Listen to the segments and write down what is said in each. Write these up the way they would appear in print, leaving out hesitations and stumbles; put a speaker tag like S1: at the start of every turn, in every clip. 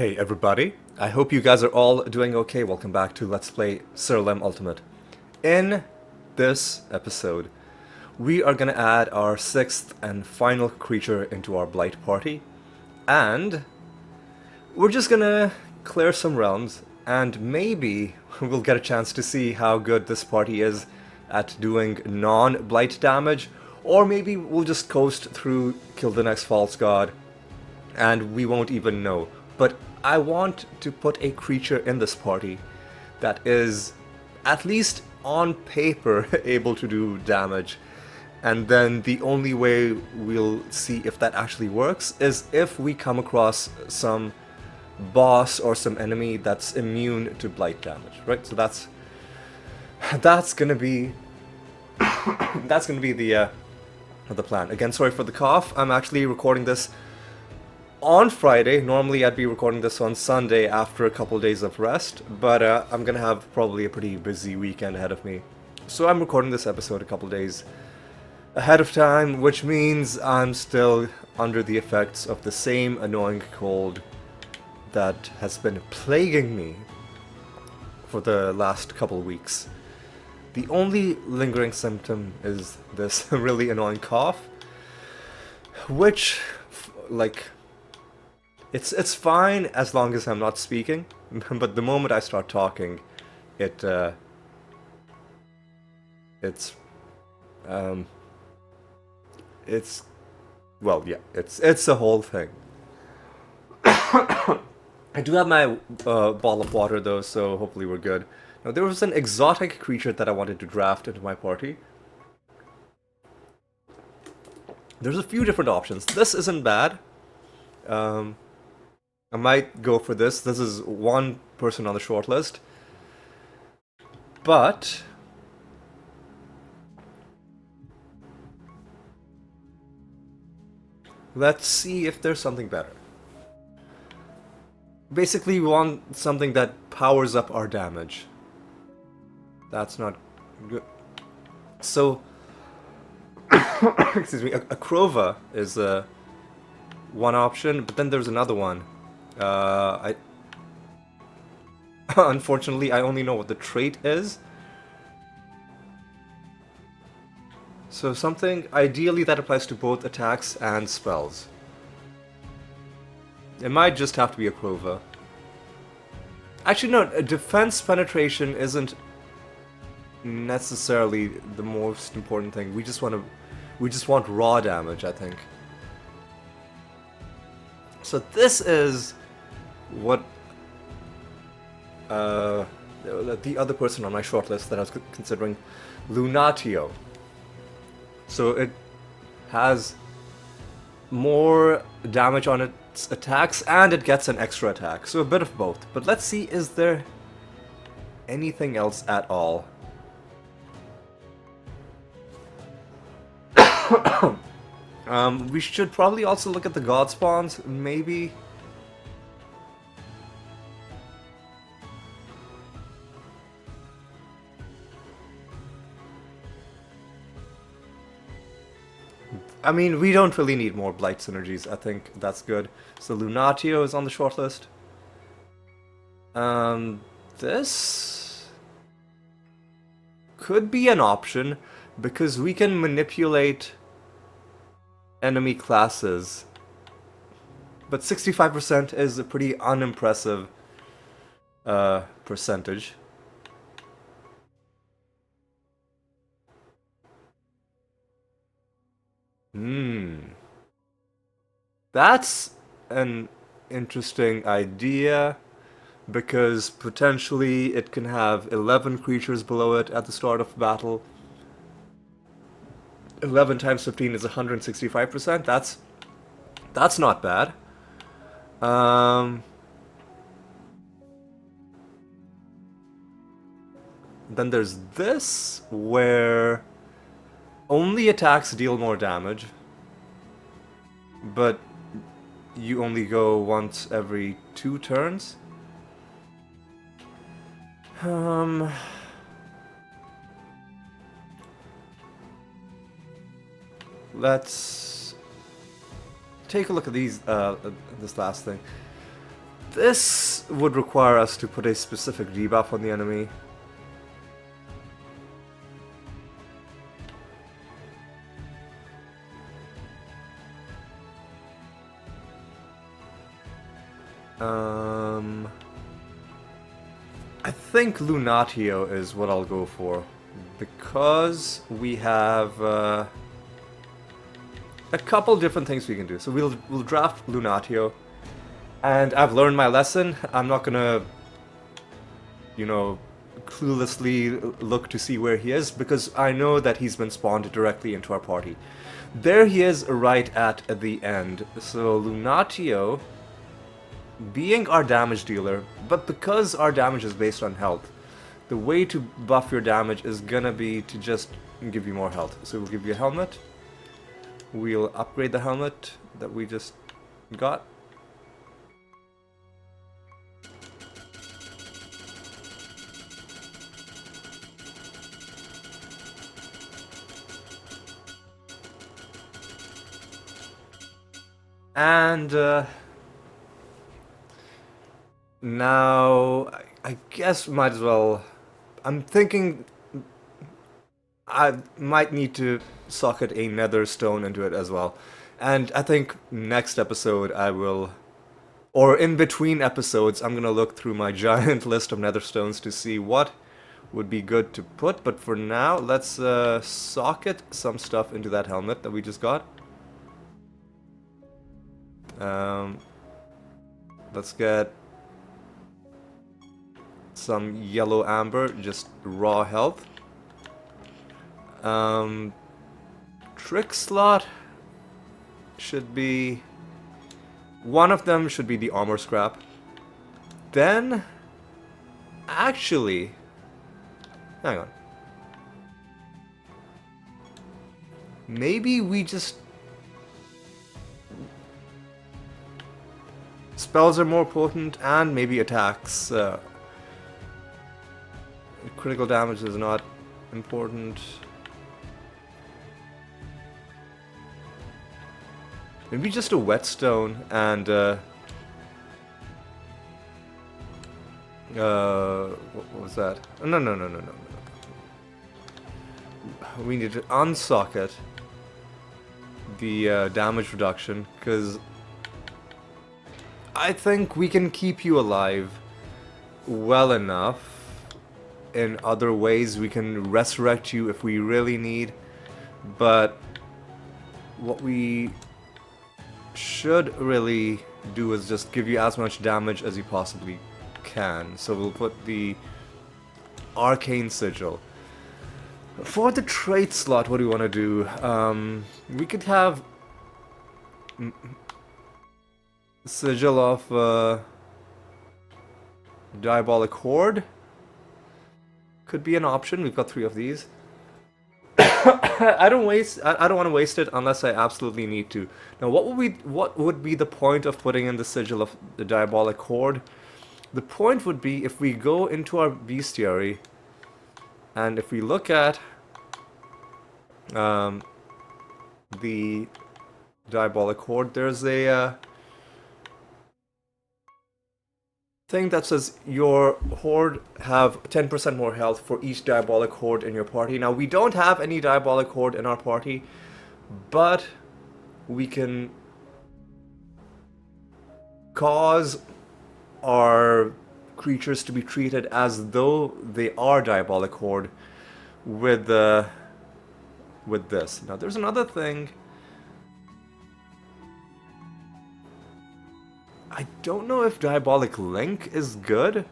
S1: Hey everybody, I hope you guys are all doing okay. Welcome back to Let's Play Siralim Ultimate. In this episode, we are gonna add our sixth and final creature into our Blight party, and we're just gonna clear some realms, and maybe we'll get a chance to see how good this party is at doing non-Blight damage, or maybe we'll just coast through, kill the next false god, and we won't even know. But I want to put a creature in this party that is, at least on paper, able to do damage. And then the only way we'll see if that actually works is if we come across some boss or some enemy that's immune to blight damage, right? So that's gonna be the plan. Again, sorry for the cough. I'm actually recording this on Friday. Normally I'd be recording this on Sunday after a couple days of rest, but I'm gonna have probably a pretty busy weekend ahead of me. So I'm recording this episode a couple days ahead of time, which means I'm still under the effects of the same annoying cold that has been plaguing me for the last couple weeks. The only lingering symptom is this really annoying cough, which, like, it's fine as long as I'm not speaking, but the moment I start talking, it's well, yeah, it's a whole thing. I do have my bottle of water though, so hopefully we're good. Now there was an exotic creature that I wanted to draft into my party. There's a few different options. This isn't bad. I might go for this. This is one person on the shortlist. But let's see if there's something better. Basically, we want something that powers up our damage. That's not good. So, excuse me, a Krova is one option, but then there's another one. Unfortunately, I only know what the trait is. So something, ideally, that applies to both attacks and spells. It might just have to be a Krova. Actually, no, defense penetration isn't necessarily the most important thing. We just want raw damage, I think. So this is what the other person on my shortlist that I was considering, Lunatio. So it has more damage on its attacks and it gets an extra attack, so a bit of both. But let's see, is there anything else at all? We should probably also look at the god spawns, maybe. I mean, we don't really need more Blight synergies. I think that's good. So Lunatio is on the shortlist. This could be an option because we can manipulate enemy classes, but 65% is a pretty unimpressive percentage. That's an interesting idea, because potentially it can have 11 creatures below it at the start of battle. 11 times 15 is 165%. That's not bad. Then there's this, where only attacks deal more damage, but you only go once every 2 turns. Let's take a look at these. This last thing. This would require us to put a specific debuff on the enemy. I think Lunatio is what I'll go for, because we have a couple different things we can do. So we'll draft Lunatio, and I've learned my lesson. I'm not gonna, you know, cluelessly look to see where he is, because I know that he's been spawned directly into our party. There he is right at the end. So Lunatio being our damage dealer, but because our damage is based on health, the way to buff your damage is gonna be to just give you more health. So we'll give you a helmet. We'll upgrade the helmet that we just got. And now I guess might as well. I'm thinking I might need to socket a nether stone into it as well. And I think next episode I will, or in between episodes, I'm gonna look through my giant list of nether stones to see what would be good to put. But for now, let's socket some stuff into that helmet that we just got. Let's get some yellow amber, just raw health. Trick slot should be, one of them should be the armor scrap. Then, actually, hang on. Maybe we just, spells are more potent, and maybe attacks. Critical damage is not important. Maybe just a whetstone and what was that? No. We need to unsocket the damage reduction, because I think we can keep you alive well enough. In other ways, we can resurrect you if we really need, but what we should really do is just give you as much damage as you possibly can. So we'll put the Arcane Sigil. For the trait slot, what do we want to do? We could have Sigil of Diabolic Horde. Could be an option. We've got 3 of these. I don't want to waste it unless I absolutely need to. Now, what would be the point of putting in the Sigil of the Diabolic Horde? The point would be if we go into our bestiary, and if we look at the Diabolic Horde, there's a thing that says your horde have 10% more health for each Diabolic Horde in your party. Now, we don't have any Diabolic Horde in our party, but we can cause our creatures to be treated as though they are Diabolic Horde with this. Now, there's another thing. I don't know if Diabolic Link is good.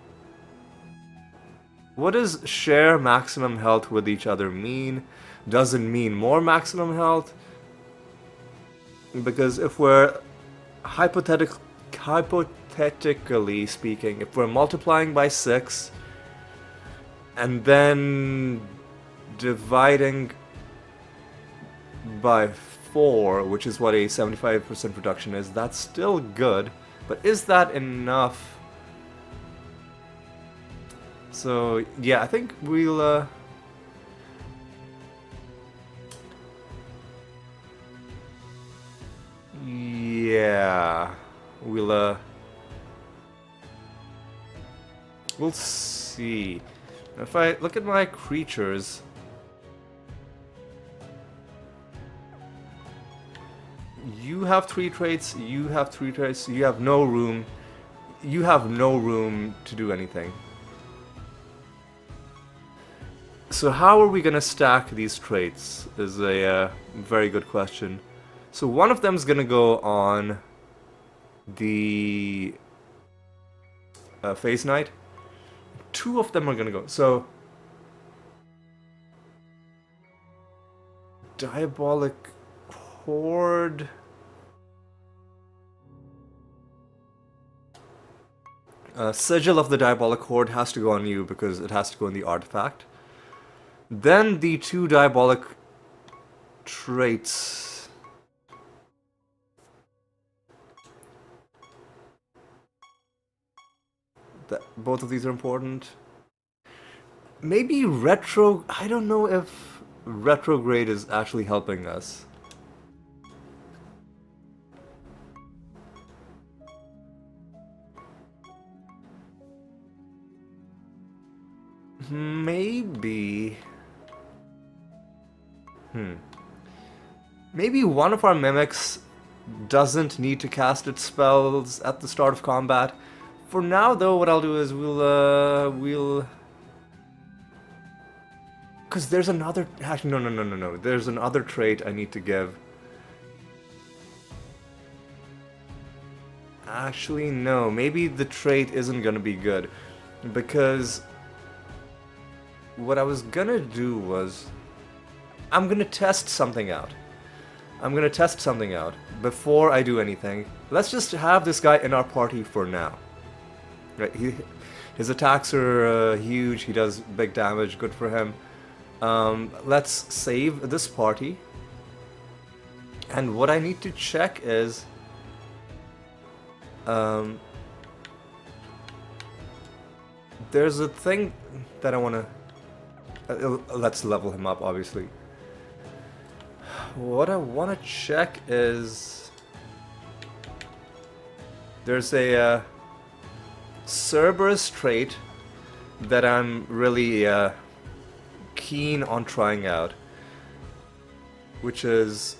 S1: What does share maximum health with each other mean? Does it mean more maximum health? Because if we're hypothetically speaking, if we're multiplying by 6 and then dividing by 4, which is what a 75% reduction is, that's still good. But is that enough? So, yeah, I think we'll... yeah... We'll We'll see. If I look at my creatures, you have 3 traits, you have 3 traits, you have no room. You have no room to do anything. So how are we gonna stack these traits is a very good question. So one of them is gonna go on the Phase Knight. 2 of them are gonna go. So Diabolic Horde. Sigil of the Diabolic Horde has to go on you because it has to go in the artifact. Then the 2 Diabolic traits. Both of these are important. Maybe retro. I don't know if retrograde is actually helping us. Maybe. Maybe one of our mimics doesn't need to cast its spells at the start of combat. For now, though, what I'll do is we'll. Because there's another. Actually, no. There's another trait I need to give. Actually, no. Maybe the trait isn't gonna be good. Because what I was gonna do was I'm gonna test something out. Before I do anything. Let's just have this guy in our party for now. Right? His attacks are huge. He does big damage. Good for him. Let's save this party. And what I need to check is there's a thing that I want to... let's level him up, obviously. What I want to check is... there's a Cerberus trait that I'm really keen on trying out. Which is...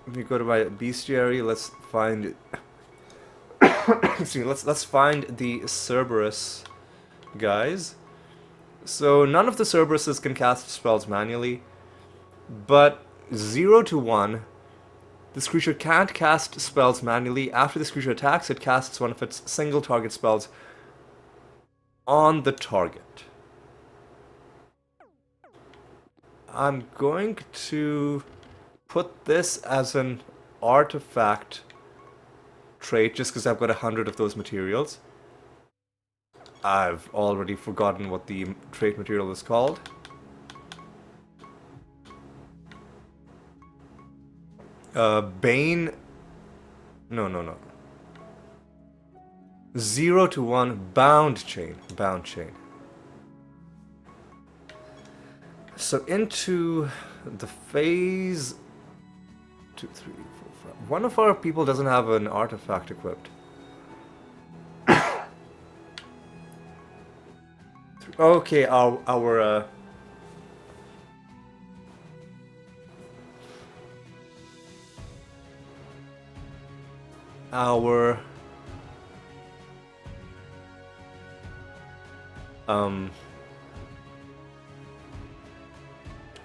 S1: let me go to my bestiary, let's find... excuse me, let's find the Cerberus guys. So none of the Cerberuses can cast spells manually, but 0 to 1, this creature can't cast spells manually. After this creature attacks, it casts one of its single target spells on the target. I'm going to put this as an artifact trait just because I've got 100 of those materials. I've already forgotten what the trait material is called. Bane... No. 0 to 1, Bound Chain. So into the phase... 2, 3, 4, 5. One of our people doesn't have an artifact equipped. Okay, our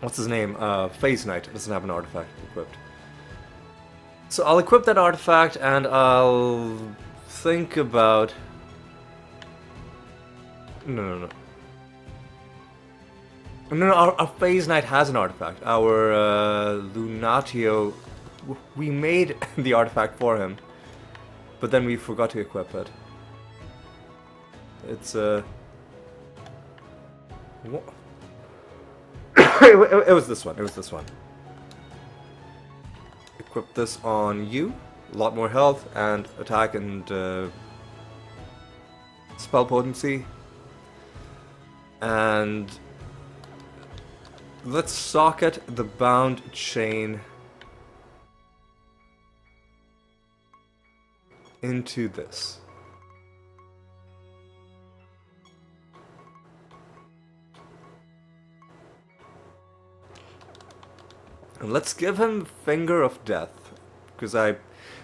S1: what's his name? Phase Knight doesn't have an artifact equipped. So I'll equip that artifact and I'll think about... No, our Phase Knight has an artifact. Our Lunatio... we made the artifact for him, but then we forgot to equip it. It's what? It was this one. Equip this on you. A lot more health and attack and spell potency. And let's socket the Bound Chain into this. And let's give him Finger of Death, because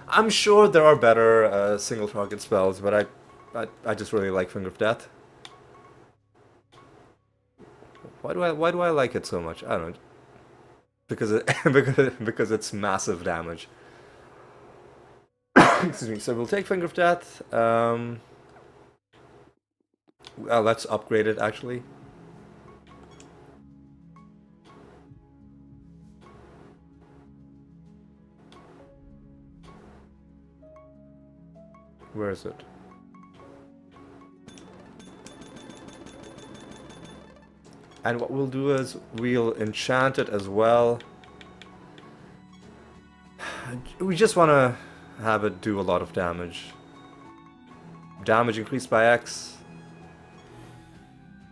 S1: I'm sure there are better single target spells, but I just really like Finger of Death. Why do I like it so much? I don't know. Because it because it's massive damage. Excuse me. So we'll take Finger of Death. Let's upgrade it actually. Where is it? And what we'll do is we'll enchant it as well. We just want to have it do a lot of damage. Damage increased by X.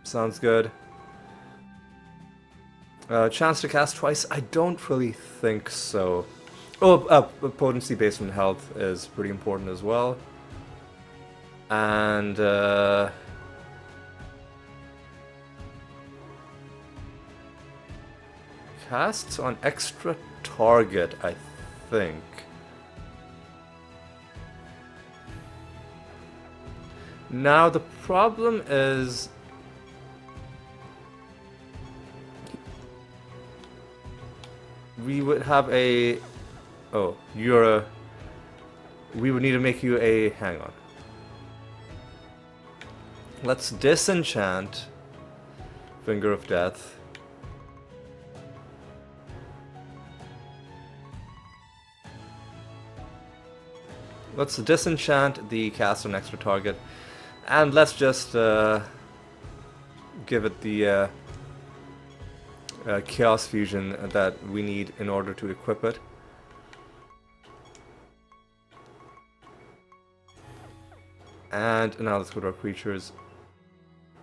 S1: Sounds good. Chance to cast twice? I don't really think so. Oh, potency based on health is pretty important as well. And casts on extra target, I think. Now the problem is we would have a... Oh, you're a... We would need to make you a... Hang on. Let's disenchant Finger of Death. Let's disenchant the cast on extra target. And let's just give it the Chaos Fusion that we need in order to equip it. And now let's go to our creatures.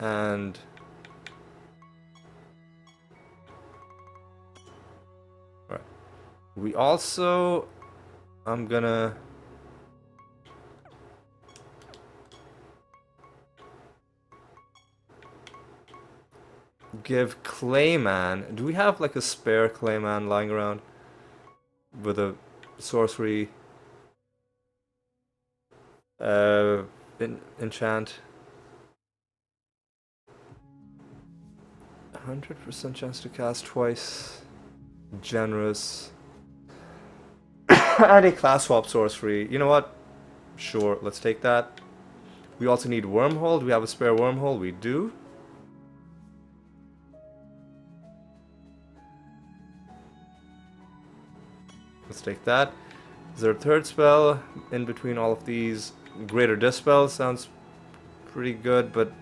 S1: And alright. We also... I'm gonna... give Clayman. Do we have like a spare Clayman lying around with a sorcery enchant? 100% chance to cast twice. Generous. And a class swap sorcery. You know what? Sure, let's take that. We also need Wormhole. Do we have a spare Wormhole? We do. Let's take that. Is there a third spell in between all of these? Greater Dispel sounds pretty good, but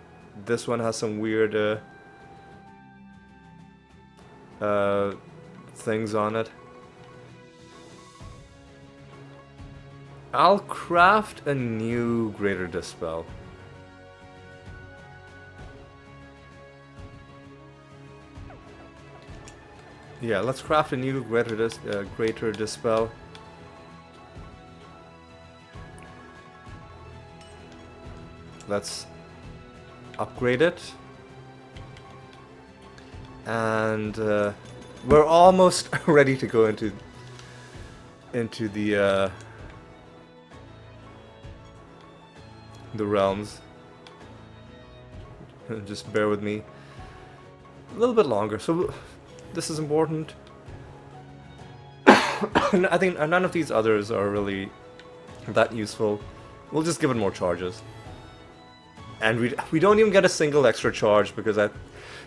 S1: this one has some weird things on it. I'll craft a new Greater Dispel. Yeah, let's craft a new Greater Dispel. Let's upgrade it. And we're almost ready to go into the realms. Just bear with me. A little bit longer. So this is important. I think none of these others are really that useful. We'll just give it more charges. And we don't even get a single extra charge because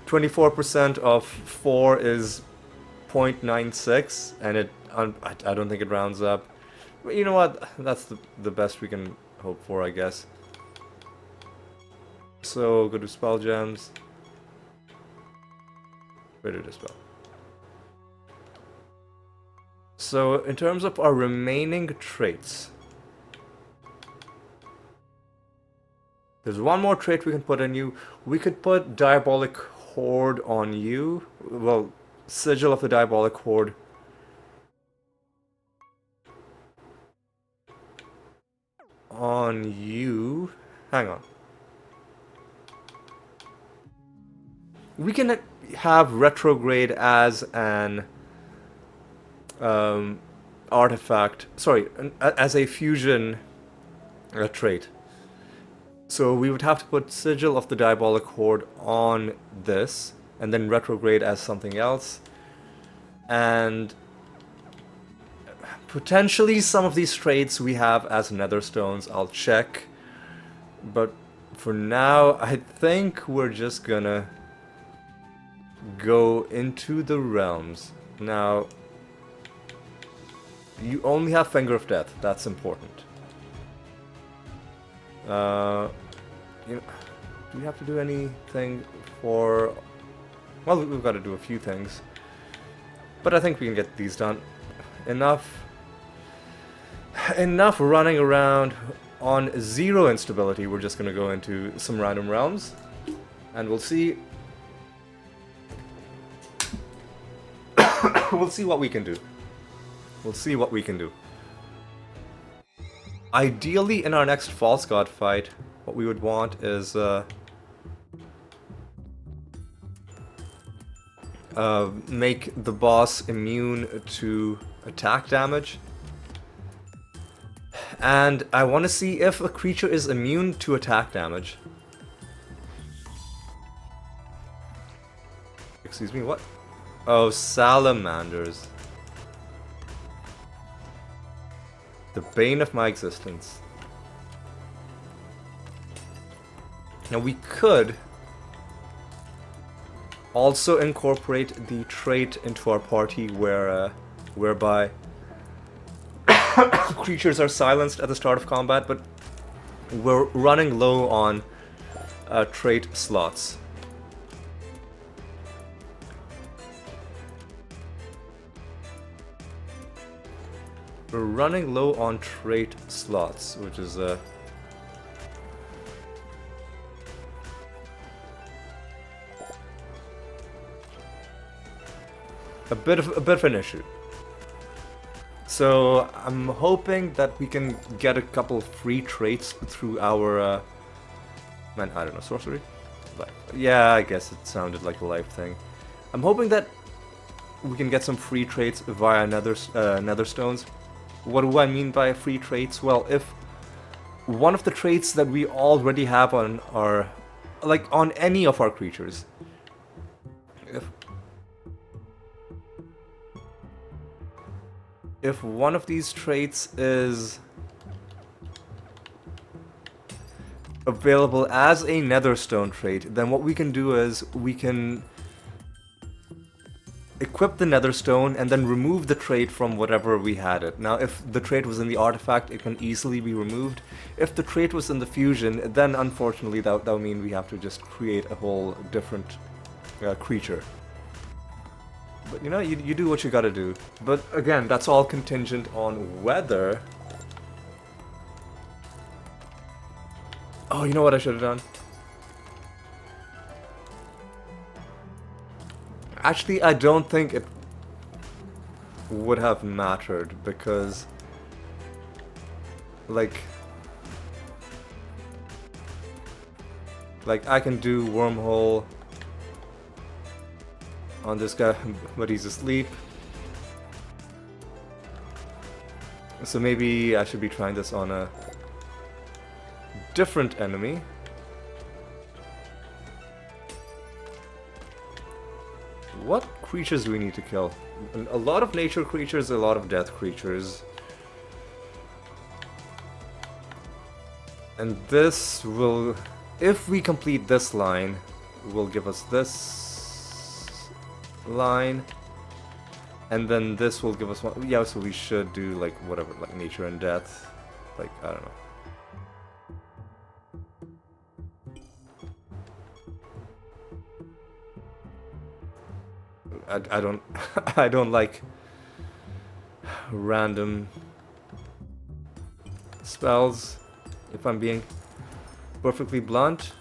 S1: 24% of 4 is 0.96, and I don't think it rounds up. But you know what? That's the best we can hope for, I guess. So go to Spell Gems. Greater Dispel. So in terms of our remaining traits, there's one more trait we can put on you. We could put Diabolic Horde on you. Well, Sigil of the Diabolic Horde. On you. Hang on. We can have Retrograde as an um, artifact. Sorry, as a fusion trait. So we would have to put Sigil of the Diabolic Horde on this, and then retrograde as something else. And potentially some of these traits we have as Netherstones. I'll check. But for now, I think we're just gonna go into the realms. Now, you only have Finger of Death. That's important. You know, do we have to do anything for... Well, we've got to do a few things. But I think we can get these done. Enough running around on 0 instability. We're just going to go into some random realms. And we'll see... we'll see what we can do. We'll see what we can do. Ideally, in our next False God fight, what we would want is make the boss immune to attack damage. And I want to see if a creature is immune to attack damage. Excuse me, what? Oh, salamanders. The bane of my existence. Now we could also incorporate the trait into our party whereby creatures are silenced at the start of combat, but we're running low on trait slots. We're running low on trait slots, which is a bit of an issue. So I'm hoping that we can get a couple free traits through our man, I don't know, sorcery? Life. Yeah, I guess it sounded like a life thing. I'm hoping that we can get some free traits via Netherstones. What do I mean by free traits? Well, if one of the traits that we already have on our, like on any of our creatures, if one of these traits is available as a Netherstone trait, then what we can do is we can equip the Netherstone and then remove the trait from whatever we had it. Now, if the trait was in the artifact, it can easily be removed. If the trait was in the fusion, then unfortunately that would mean we have to just create a whole different creature. But you know, you do what you gotta do. But again, that's all contingent on whether... Oh, you know what I should have done? Actually, I don't think it would have mattered, because like I can do wormhole on this guy, but he's asleep. So maybe I should be trying this on a different enemy. What creatures do we need to kill? A lot of nature creatures, a lot of death creatures. And this will, if we complete this line, will give us this line. And then this will give us one. Yeah, so we should do like whatever, like nature and death. Like, I don't know. I don't I don't like random spells, if I'm being perfectly blunt.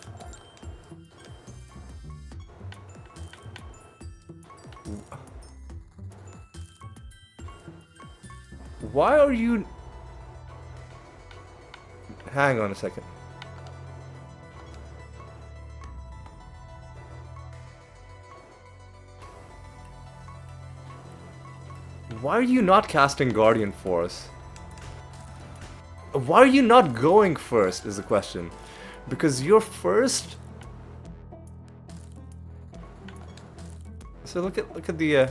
S1: Why are you... Hang on a second. Why are you not casting Guardian Force? Why are you not going first is the question. Because you're first. So look at the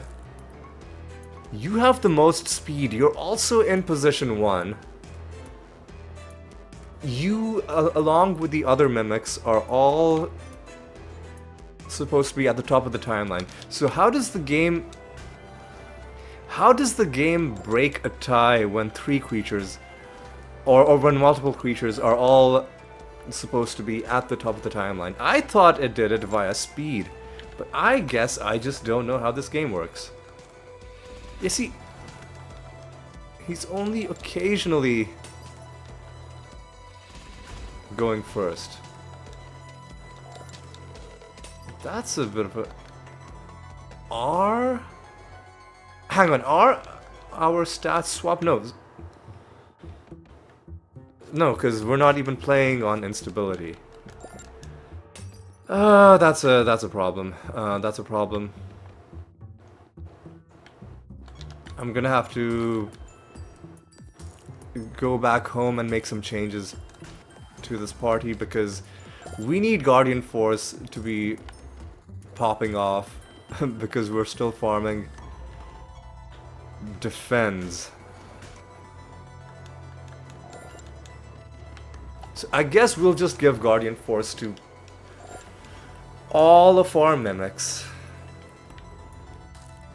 S1: you have the most speed. You're also in position 1. You along with the other mimics are all supposed to be at the top of the timeline. So how does the game break a tie when 3 creatures or when multiple creatures are all supposed to be at the top of the timeline? I thought it did it via speed, but I guess I just don't know how this game works. You see, he's only occasionally going first. That's a bit of a... Hang on, are our stats swap? No. No, because we're not even playing on instability. That's a problem. That's a problem. I'm gonna have to go back home and make some changes to this party because we need Guardian Force to be popping off because we're still farming defense. So I guess we'll just give Guardian Force to all of our mimics,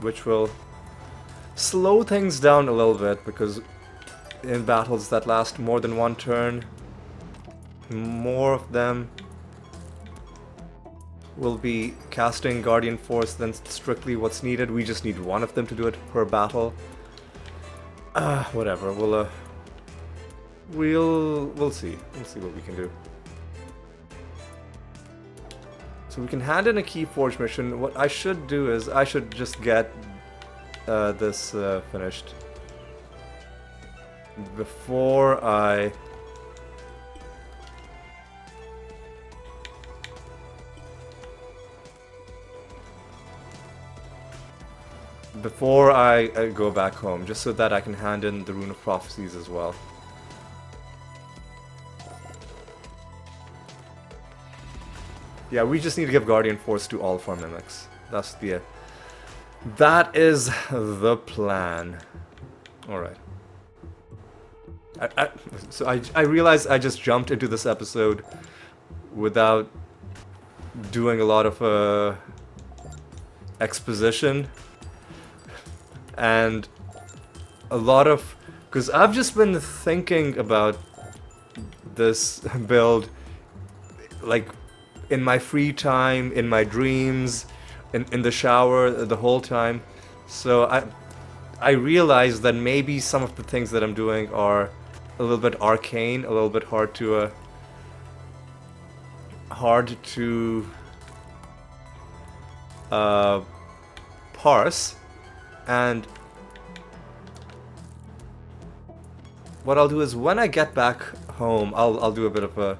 S1: which will slow things down a little bit because in battles that last more than 1 turn, more of them will be casting Guardian Force than strictly what's needed. We just need 1 of them to do it per battle. Whatever. We'll see. We'll see what we can do. So we can hand in a Keyforge mission. What I should do is I should just get this finished before I go back home, just so that I can hand in the Rune of Prophecies as well. Yeah, we just need to give Guardian Force to all of our mimics. That is the plan. Alright. So I realized I just jumped into this episode without doing a lot of exposition. And a lot of... because I've just been thinking about this build, like, in my free time, in my dreams, in the shower, the whole time. So I realized that maybe some of the things that I'm doing are a little bit arcane, a little bit hard to parse. And what I'll do is when I get back home, I'll do a bit of a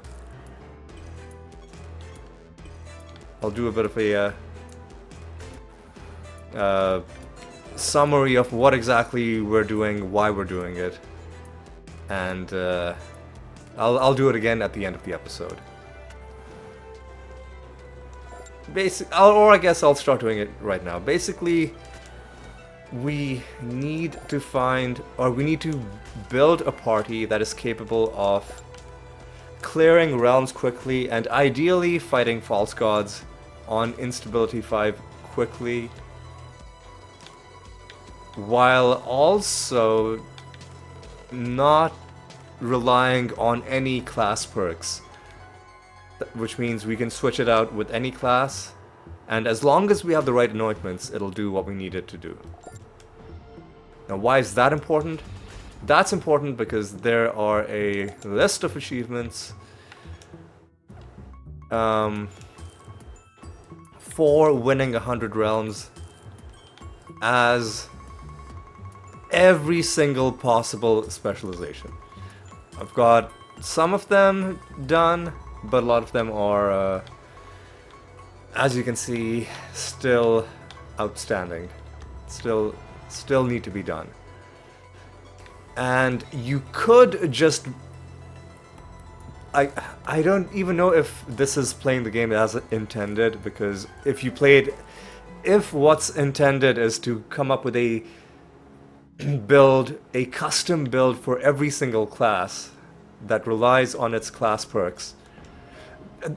S1: summary of what exactly we're doing, why we're doing it, and I'll do it again at the end of the episode. Or I guess I'll start doing it right now. Basically, we need to build a party that is capable of clearing realms quickly and ideally fighting false gods on instability 5 quickly, while also not relying on any class perks, which means we can switch it out with any class, and as long as we have the right anointments, it'll do what we need it to do. Now, why is that important? That's important because there are a list of achievements for winning 100 realms as every single possible specialization. I've got some of them done, but a lot of them are, as you can see, still outstanding. Still still need to be done. And you could just... I don't even know if this is playing the game as intended, because if you played... If what's intended is to come up with a build, a custom build for every single class that relies on its class perks,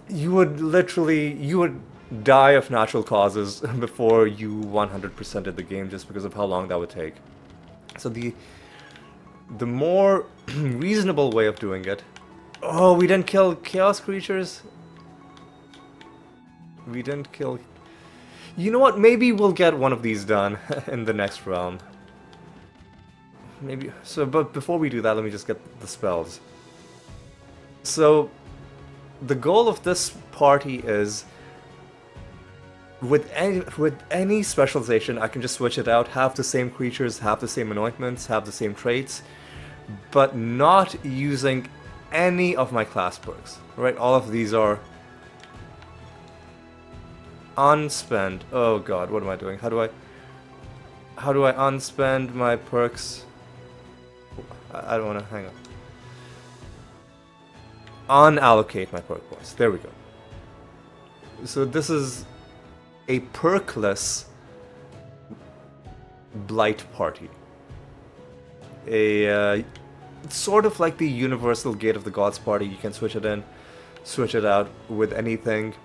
S1: you would die of natural causes before you 100%ed the game, just because of how long that would take. So the more reasonable way of doing it... Oh, we didn't kill chaos creatures? We didn't kill... You know what, maybe we'll get one of these done in the next round. Maybe... So, but before we do that, let me just get the spells. So, the goal of this party is... With any specialization, I can just switch it out, have the same creatures, have the same anointments, have the same traits, but not using any of my class perks, right? All of these are unspent. Oh god, what am I doing? How do I unspend my perks? I don't want to hang on. Unallocate my perk points. There we go. So this is a perkless Blight party. Sort of like the universal Gate of the Gods party. You can switch it in, switch it out with anything.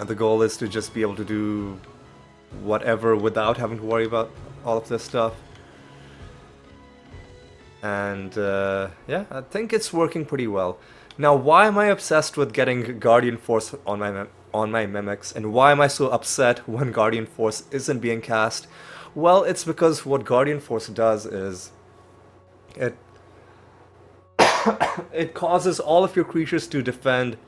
S1: And the goal is to just be able to do whatever without having to worry about all of this stuff. And yeah, I think it's working pretty well. Now, why am I obsessed with getting Guardian Force on my mimics, and why am I so upset when Guardian Force isn't being cast? Well, it's because what Guardian Force does is it causes all of your creatures to defend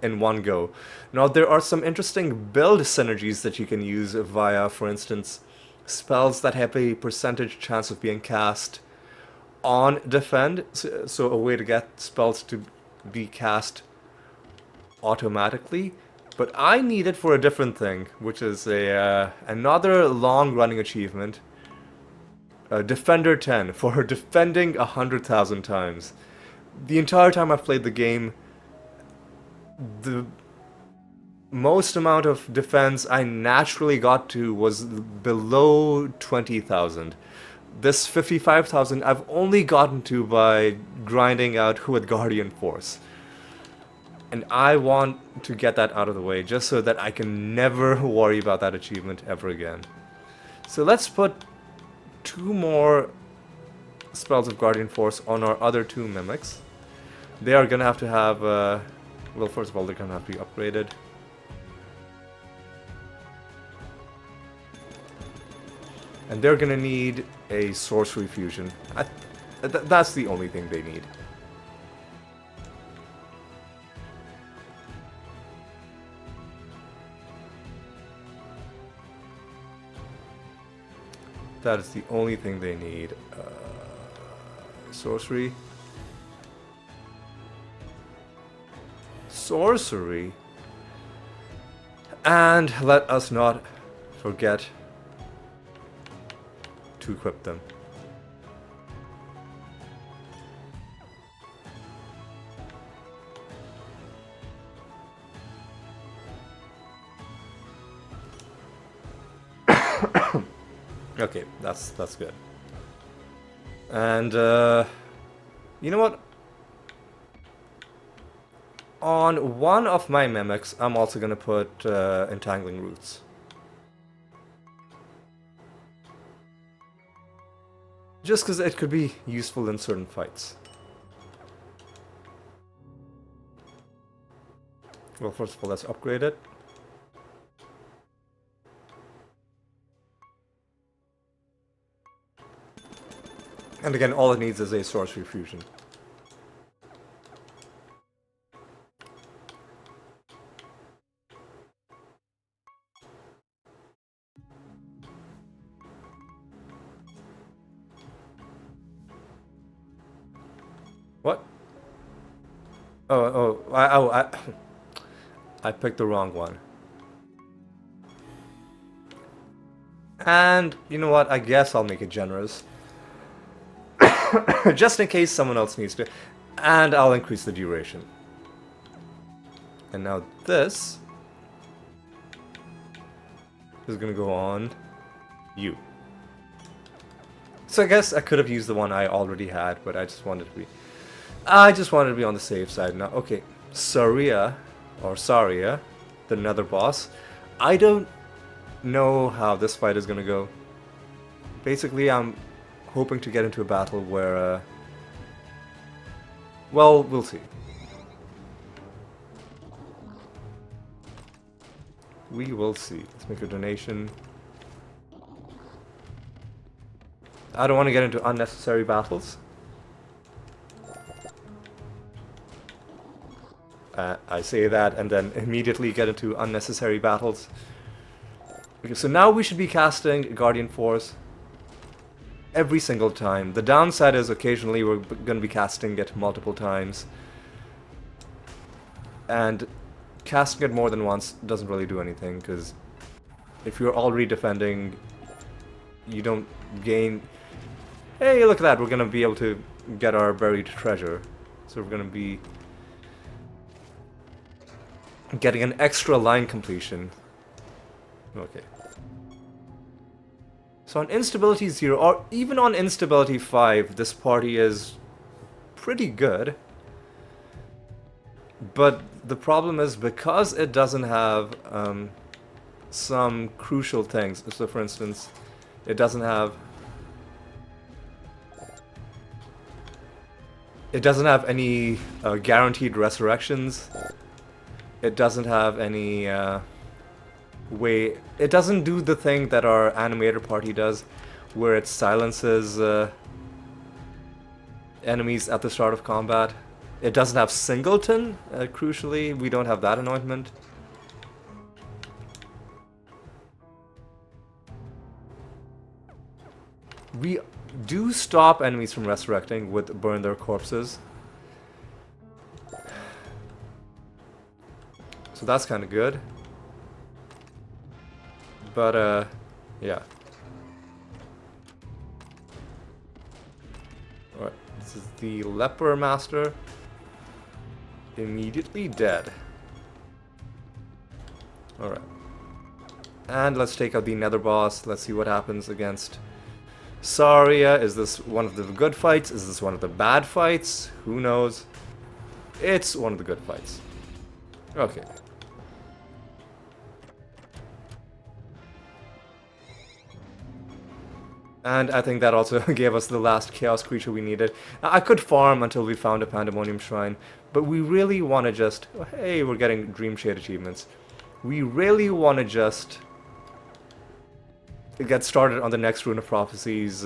S1: in one go. Now, there are some interesting build synergies that you can use via, for instance, spells that have a percentage chance of being cast on defend. So a way to get spells to be cast automatically. But I need it for a different thing, which is another long-running achievement. Defender 10, for defending 100,000 times. The entire time I've played the game, the most amount of defense I naturally got to was below 20,000. This 55,000 I've only gotten to by grinding out with Guardian Force. And I want to get that out of the way, just so that I can never worry about that achievement ever again. So let's put 2 more spells of Guardian Force on our other 2 mimics. They are gonna have to have, well, first of all, they're gonna have to be upgraded. And they're gonna need a sorcery fusion. That's the only thing they need. That is the only thing they need. Sorcery. Sorcery. And let us not forget to equip them. Okay, that's good. And you know what? On one of my mimics, I'm also gonna put entangling roots. Just because it could be useful in certain fights. Well, first of all, let's upgrade it. And again, all it needs is a sorcery fusion. What? I picked the wrong one. And you know what? I guess I'll make it generous. Just in case someone else needs to. And I'll increase the duration. And now this is gonna go on you. So I guess I could have used the one I already had, but I just wanted to be on the safe side now. Okay, Saria, the nether boss. I don't know how this fight is gonna go. Basically, I'm hoping to get into a battle where, well, we'll see. We will see. Let's make a donation. I don't want to get into unnecessary battles. I say that and then immediately get into unnecessary battles. Okay, so now we should be casting Guardian Force every single time. The downside is occasionally we're going to be casting it multiple times. And casting it more than once doesn't really do anything, because if you're already defending, you don't gain... Hey, look at that, we're going to be able to get our buried treasure. So we're going to be getting an extra line completion. Okay. So on instability 0, or even on instability 5, this party is pretty good. But the problem is, because it doesn't have some crucial things. So for instance, it doesn't have any guaranteed resurrections. It doesn't have any way... It doesn't do the thing that our animator party does, where it silences enemies at the start of combat. It doesn't have Singleton, crucially. We don't have that anointment. We do stop enemies from resurrecting with Burn Their Corpses. So that's kind of good. But, yeah. Alright, this is the Leper Master. Immediately dead. Alright. And let's take out the Nether Boss. Let's see what happens against Saria. Is this one of the good fights? Is this one of the bad fights? Who knows? It's one of the good fights. Okay. And I think that also gave us the last chaos creature we needed. I could farm until we found a Pandemonium Shrine, but we really want to just... Hey, we're getting Dream Shade achievements. We really want to just get started on the next Rune of Prophecies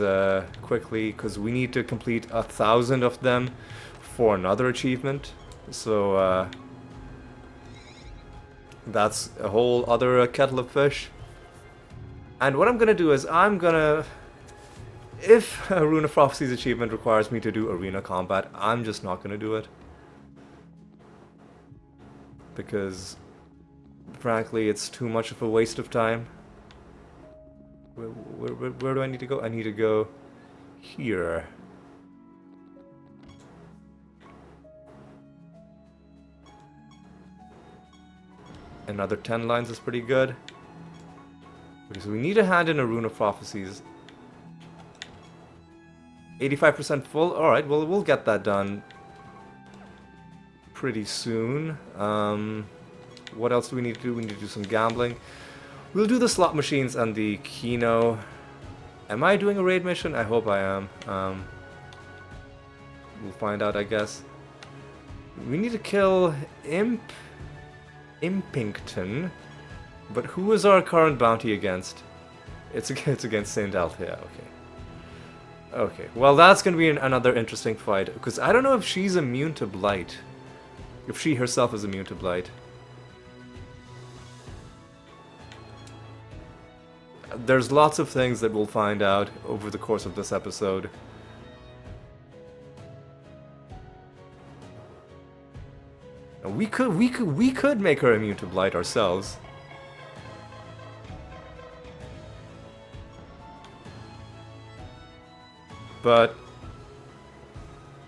S1: quickly, because we need to complete 1,000 of them for another achievement. So that's a whole other kettle of fish. And what I'm going to do is I'm going to... If a Rune of Prophecies achievement requires me to do arena combat, I'm just not going to do it. Because, frankly, it's too much of a waste of time. Where do I need to go? I need to go here. Another 10 lines is pretty good. Okay, so we need to hand in a Rune of Prophecies. 85% full? Alright, well, we'll get that done pretty soon. What else do we need to do? We need to do some gambling. We'll do the slot machines and the Kino. Am I doing a raid mission? I hope I am. We'll find out, I guess. We need to kill Impington. But who is our current bounty against? It's against Saint Althea, okay. Okay, well that's going to be another interesting fight, because I don't know if she's immune to Blight. If she herself is immune to Blight. There's lots of things that we'll find out over the course of this episode. We could make her immune to Blight ourselves. but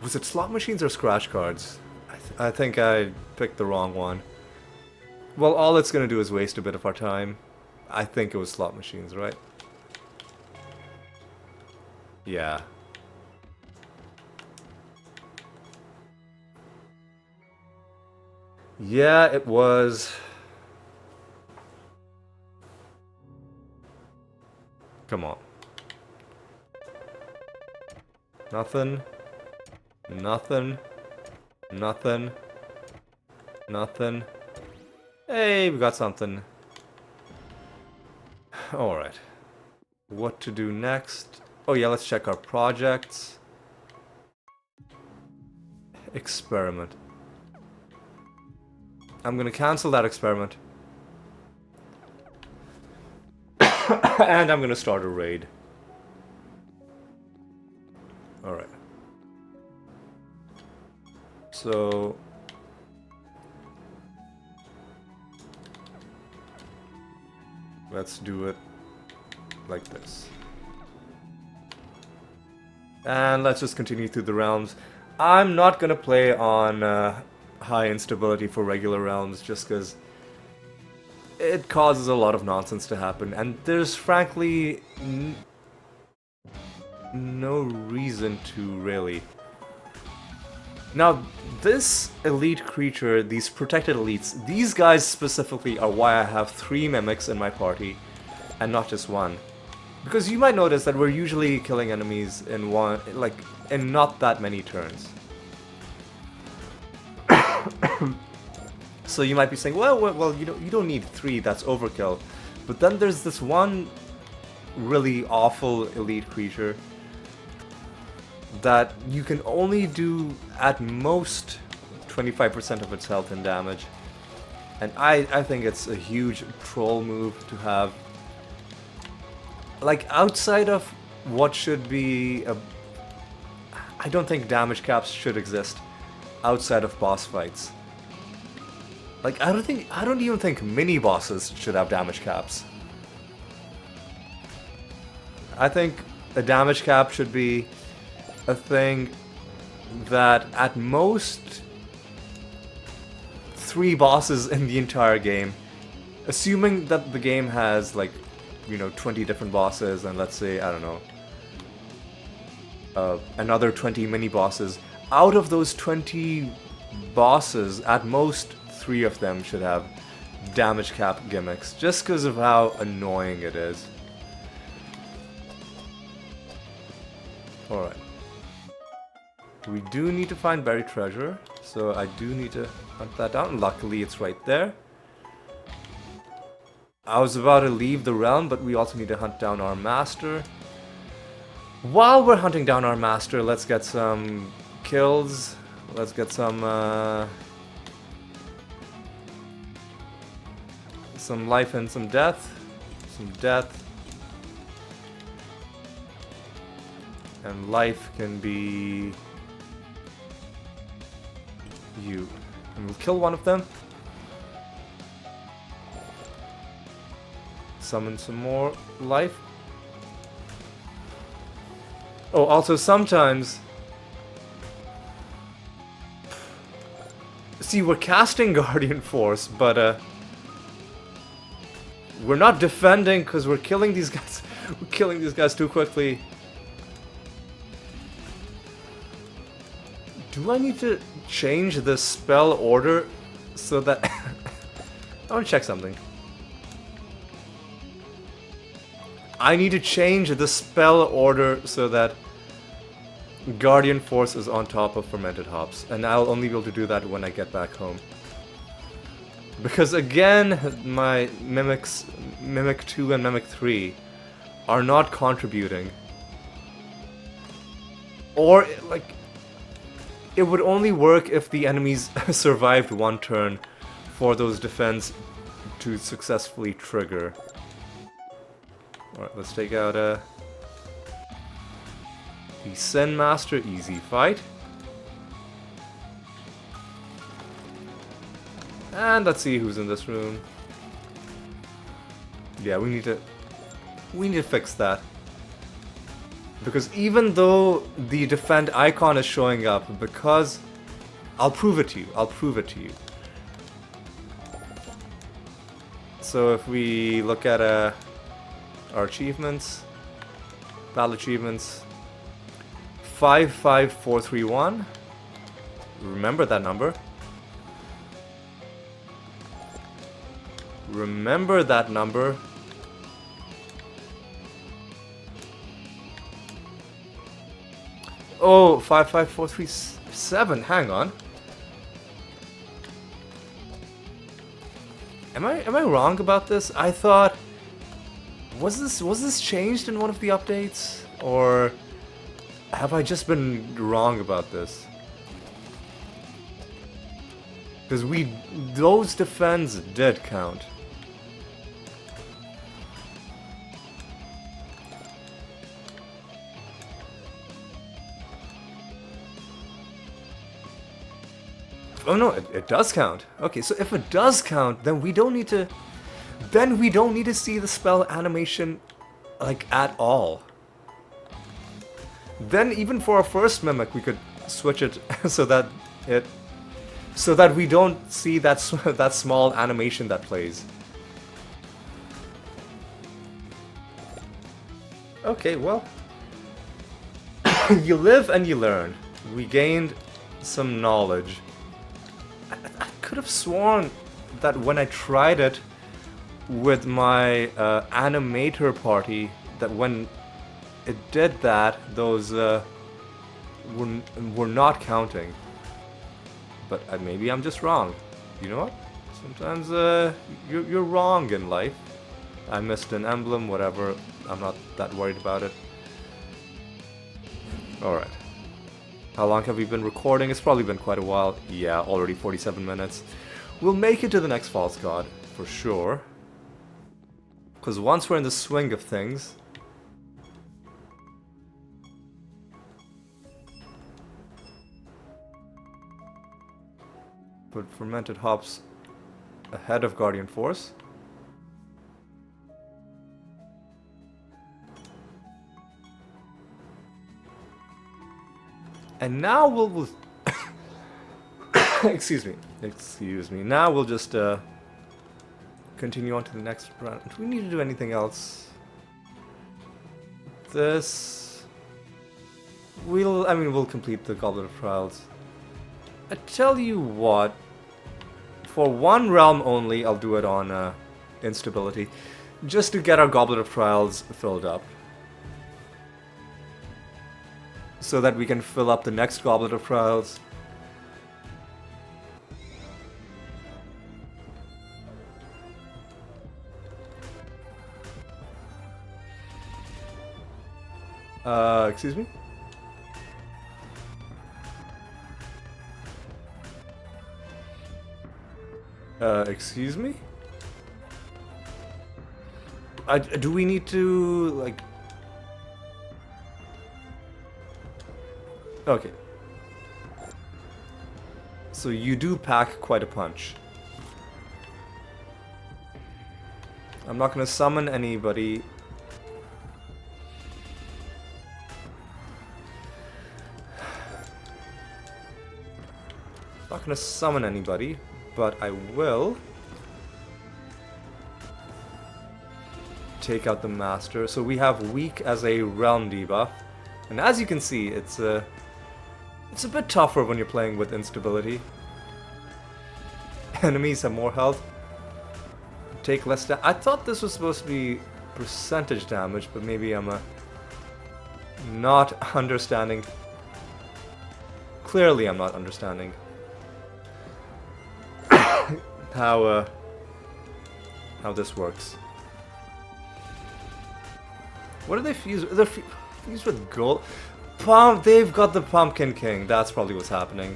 S1: was it slot machines or scratch cards? I think I picked the wrong one. Well, all it's gonna do is waste a bit of our time. I think it was slot machines, right? Yeah. Yeah, it was. Come on. Nothing. Nothing. Nothing. Nothing. Hey, we got something. Alright. What to do next? Oh yeah, let's check our projects. Experiment. I'm gonna cancel that experiment. And I'm gonna start a raid. Alright. So... let's do it like this. And let's just continue through the realms. I'm not gonna play on high instability for regular realms just because it causes a lot of nonsense to happen, and there's frankly no reason to really. Now, this elite creature, these protected elites, these guys specifically are why I have 3 mimics in my party, and not just 1. Because you might notice that we're usually killing enemies in in not that many turns. So you might be saying, well, you don't need 3, that's overkill. But then there's this one really awful elite creature that you can only do at most 25% of its health and damage. And I think it's a huge troll move to have. Like, outside of what should be a... I don't think damage caps should exist outside of boss fights. Like, I don't even think mini-bosses should have damage caps. I think a damage cap should be a thing that at most 3 bosses in the entire game, assuming that the game has, like, 20 different bosses, and let's say, I don't know, another 20 mini-bosses. Out of those 20 bosses, at most 3 of them should have damage cap gimmicks, just because of how annoying it is. Alright. We do need to find buried treasure, so I do need to hunt that down. Luckily, it's right there. I was about to leave the realm, but we also need to hunt down our master. While we're hunting down our master, let's get some kills. Let's get some life and some death. Some death. And life can be you. And we'll kill one of them. Summon some more life. Oh, also sometimes... See, we're casting Guardian Force, but we're not defending because we're killing these guys. We're killing these guys too quickly. Do I need to change the spell order so that... I want to check something. I need to change the spell order so that Guardian Force is on top of Fermented Hops, and I'll only be able to do that when I get back home. Because again, my Mimics, Mimic 2 and Mimic 3, are not contributing. Or, like, it would only work if the enemies survived 1 turn for those defense to successfully trigger. Alright, let's take out the Sen Master, easy fight. And let's see who's in this room. Yeah, we need to fix that. Because even though the defend icon is showing up, because... I'll prove it to you. I'll prove it to you. So if we look at our achievements, battle achievements, 55431. Remember that number. Remember that number. Oh, 55437. Hang on. Am I wrong about this? I thought was this changed in one of the updates, or have I just been wrong about this? Because those defends did count. Oh no, it does count. Okay, so if it does count, then we don't need to... Then we don't need to see the spell animation, like, at all. Then even for our first mimic, we could switch it so that we don't see that small animation that plays. Okay, well... You live and you learn. We gained some knowledge. I could have sworn that when I tried it with my animator party, that when it did that, those were not counting. But maybe I'm just wrong. You know what? Sometimes you're wrong in life. I missed an emblem, whatever. I'm not that worried about it. Alright. How long have we been recording? It's probably been quite a while. Yeah, already 47 minutes. We'll make it to the next False God, for sure. Because once we're in the swing of things... Put fermented hops ahead of Guardian Force. And now we'll excuse me. Now we'll just continue on to the next round. Do we need to do anything else? This we'll complete the Goblet of Trials. I tell you what, for one realm only, I'll do it on instability, just to get our Goblet of Trials filled up. So that we can fill up the next Goblet of Trials. Excuse me? Excuse me? Do we need to, like... Okay. So you do pack quite a punch. I'm not gonna summon anybody. Not gonna summon anybody, but I will take out the Master. So we have weak as a realm debuff, and as you can see, it's a bit tougher when you're playing with instability. Enemies have more health. Take less damage. I thought this was supposed to be percentage damage, but maybe I'm not understanding. Clearly I'm not understanding how this works. What do they fuse? They're fused with gold. They've got the Pumpkin King. That's probably what's happening.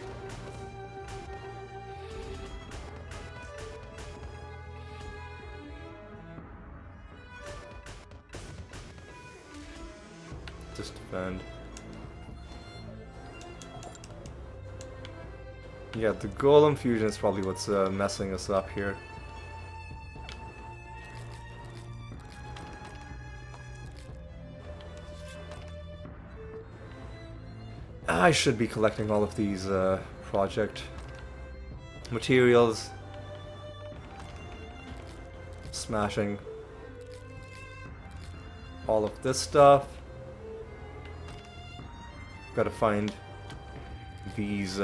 S1: Just defend. Yeah, the Golem fusion is probably what's messing us up here. I should be collecting all of these project materials. Smashing all of this stuff. Gotta find these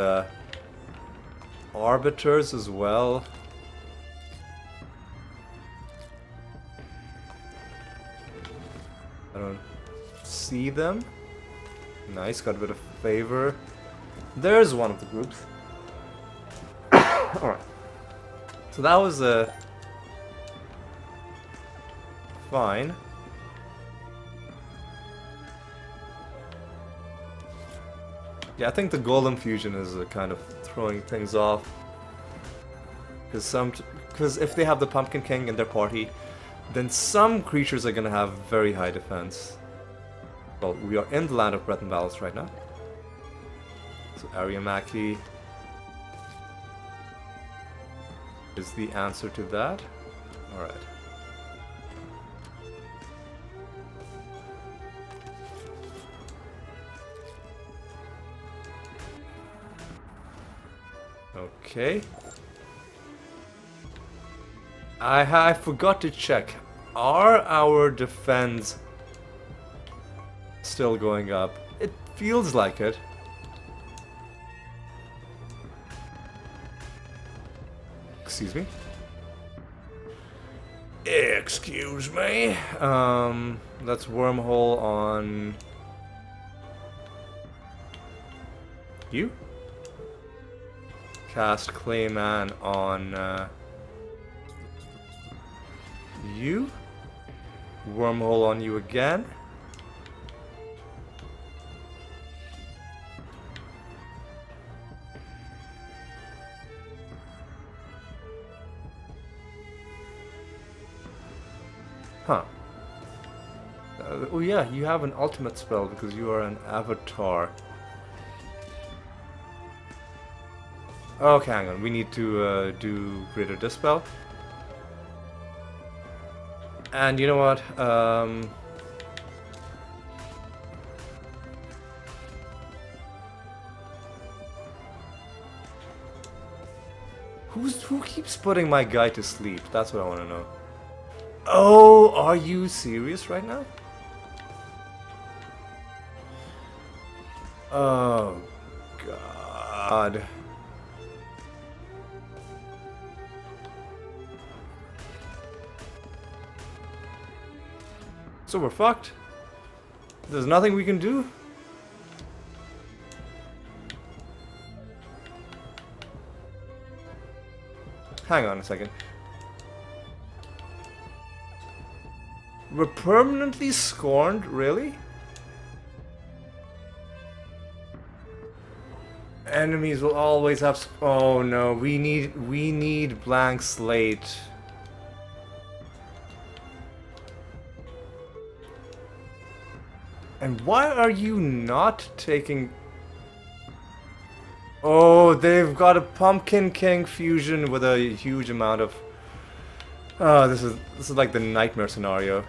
S1: arbiters as well. I don't see them. Nice, got a bit of favor. There's one of the groups. Alright. So that was fine. Yeah, I think the golem fusion is kind of throwing things off. Because if they have the Pumpkin King in their party, then some creatures are gonna have very high defense. Well, we are in the land of breath and balance right now. So Ariamaki is the answer to that. Alright. Okay. I forgot to check. Are our defense still going up? It feels like it. Excuse me. Excuse me. Let's wormhole on you. Cast Clayman on you. Wormhole on you again. Huh. Oh yeah, you have an ultimate spell because you are an avatar. Okay, hang on. We need to do Greater Dispel. And you know what? Who keeps putting my guy to sleep? That's what I want to know. Oh, are you serious right now? Oh, God. So we're fucked. There's nothing we can do. Hang on a second. We're permanently scorned, really? Enemies will always have. Oh no, we need blank slate. And why are you not taking? Oh, they've got a Pumpkin King fusion with a huge amount of. Oh, this is like the nightmare scenario.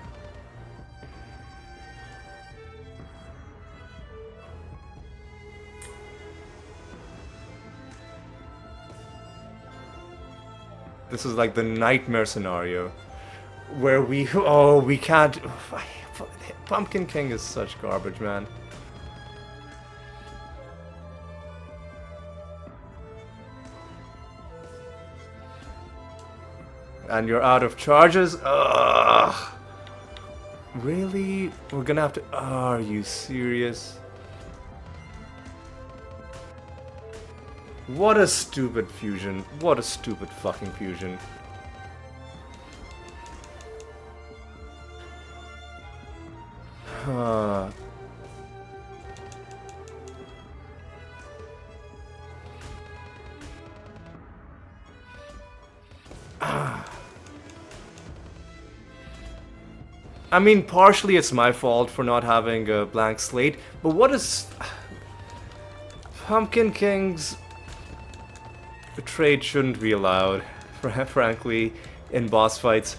S1: This is like the nightmare scenario where we can't. Pumpkin King is such garbage, man. And you're out of charges? Ugh. Really? We're gonna have to. Are you serious? What a stupid fusion. What a stupid fucking fusion. I mean, partially it's my fault for not having a blank slate, but what is... Pumpkin King's trade shouldn't be allowed, frankly, in boss fights.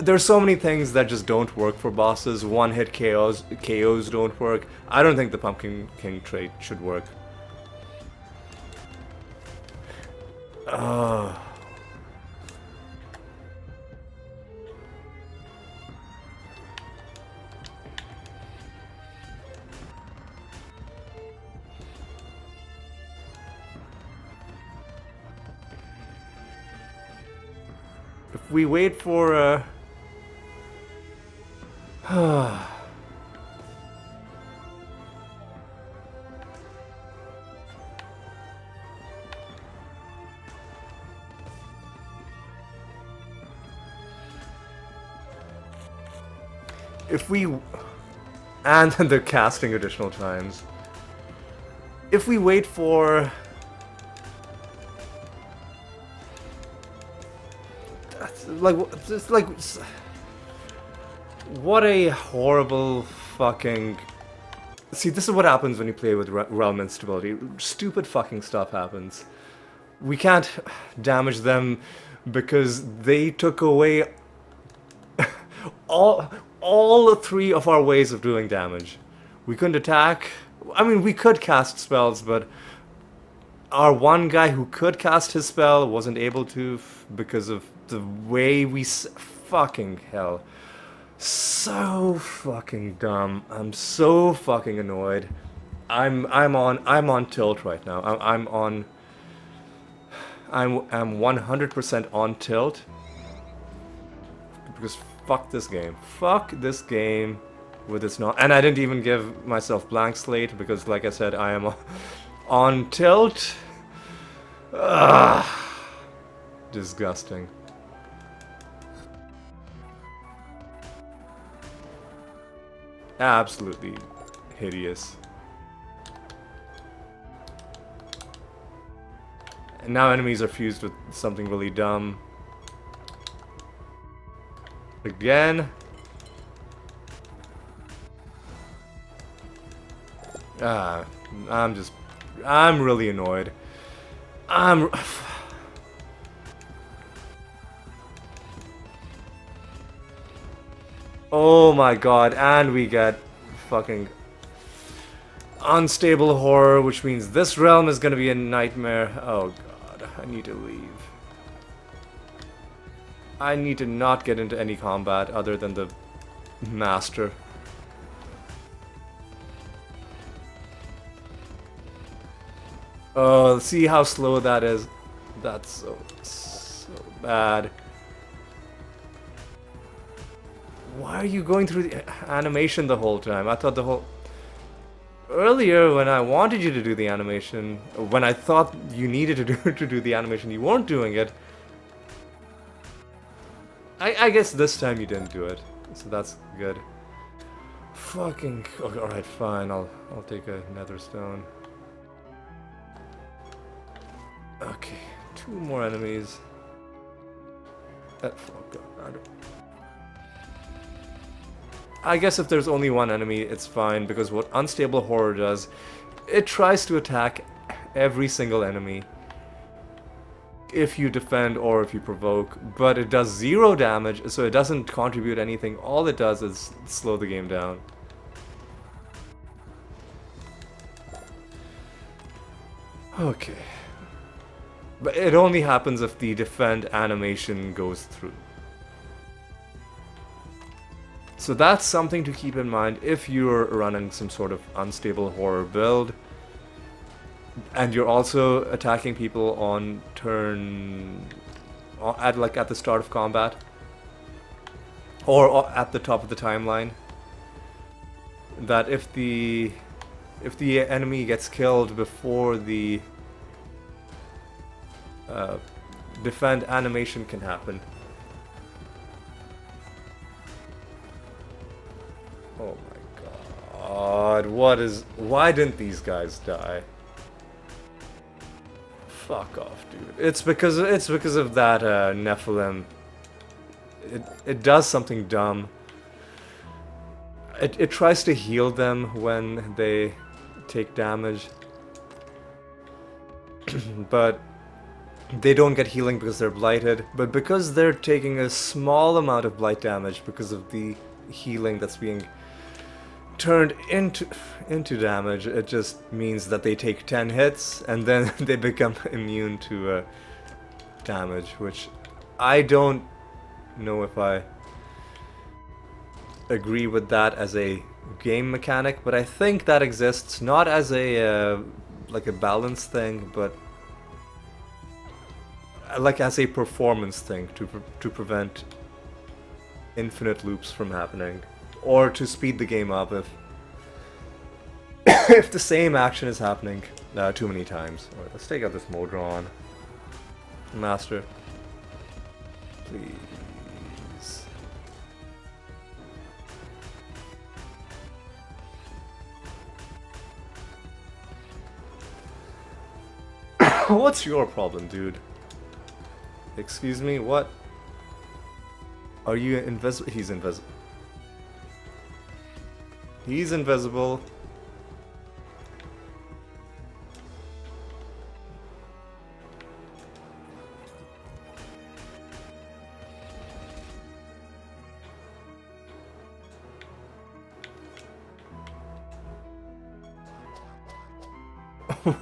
S1: There's so many things that just don't work for bosses. One-hit KOs don't work. I don't think the Pumpkin King trait should work. If we wait for if we... And they're casting additional times. If we wait for... It's like... What a horrible fucking... See, this is what happens when you play with realm instability. Stupid fucking stuff happens. We can't damage them because they took away all three of our ways of doing damage. We couldn't attack. I mean, we could cast spells, but our one guy who could cast his spell wasn't able to because of the way we fucking hell. So fucking dumb. I'm so fucking annoyed. I'm on tilt right now. I'm 100% on tilt because fuck this game. Fuck this game with its not. And I didn't even give myself blank slate because, like I said, I am on tilt. Ugh. Disgusting. Absolutely hideous. And now enemies are fused with something really dumb. Again. I'm really annoyed. Oh my god, and we get fucking unstable horror, which means this realm is gonna be a nightmare. Oh god, I need to leave. I need to not get into any combat other than the master. Oh, see how slow that is? That's so bad. Why are you going through the animation the whole time? I thought the whole... Earlier, when I wanted you to do the animation, when I thought you needed to do the animation, you weren't doing it. I guess this time you didn't do it, so that's good. Fucking... Okay, alright, fine, I'll take a nether stone. Okay, 2 more enemies. Oh god. I guess if there's only one enemy, it's fine, because what Unstable Horror does, it tries to attack every single enemy if you defend or if you provoke, but it does 0 damage, so it doesn't contribute anything. All it does is slow the game down. Okay. But it only happens if the defend animation goes through. So that's something to keep in mind if you're running some sort of unstable horror build. And you're also attacking people on turn... at the start of combat. Or at the top of the timeline. That if the enemy gets killed before the defend animation can happen. Oh my god, why didn't these guys die? Fuck off, dude. It's because of that Nephilim. It does something dumb. It tries to heal them when they take damage. But they don't get healing because they're blighted, but because they're taking a small amount of blight damage because of the healing that's being turned into damage, it just means that they take 10 hits and then they become immune to damage, which I don't know if I agree with that as a game mechanic, but I think that exists not as a like a balance thing, but like as a performance thing to prevent infinite loops from happening, or to speed the game up if if the same action is happening too many times. Alright, let's take out this Modron. Master. Please. What's your problem, dude? Excuse me, what? Are you invisible? He's invisible. He's invisible.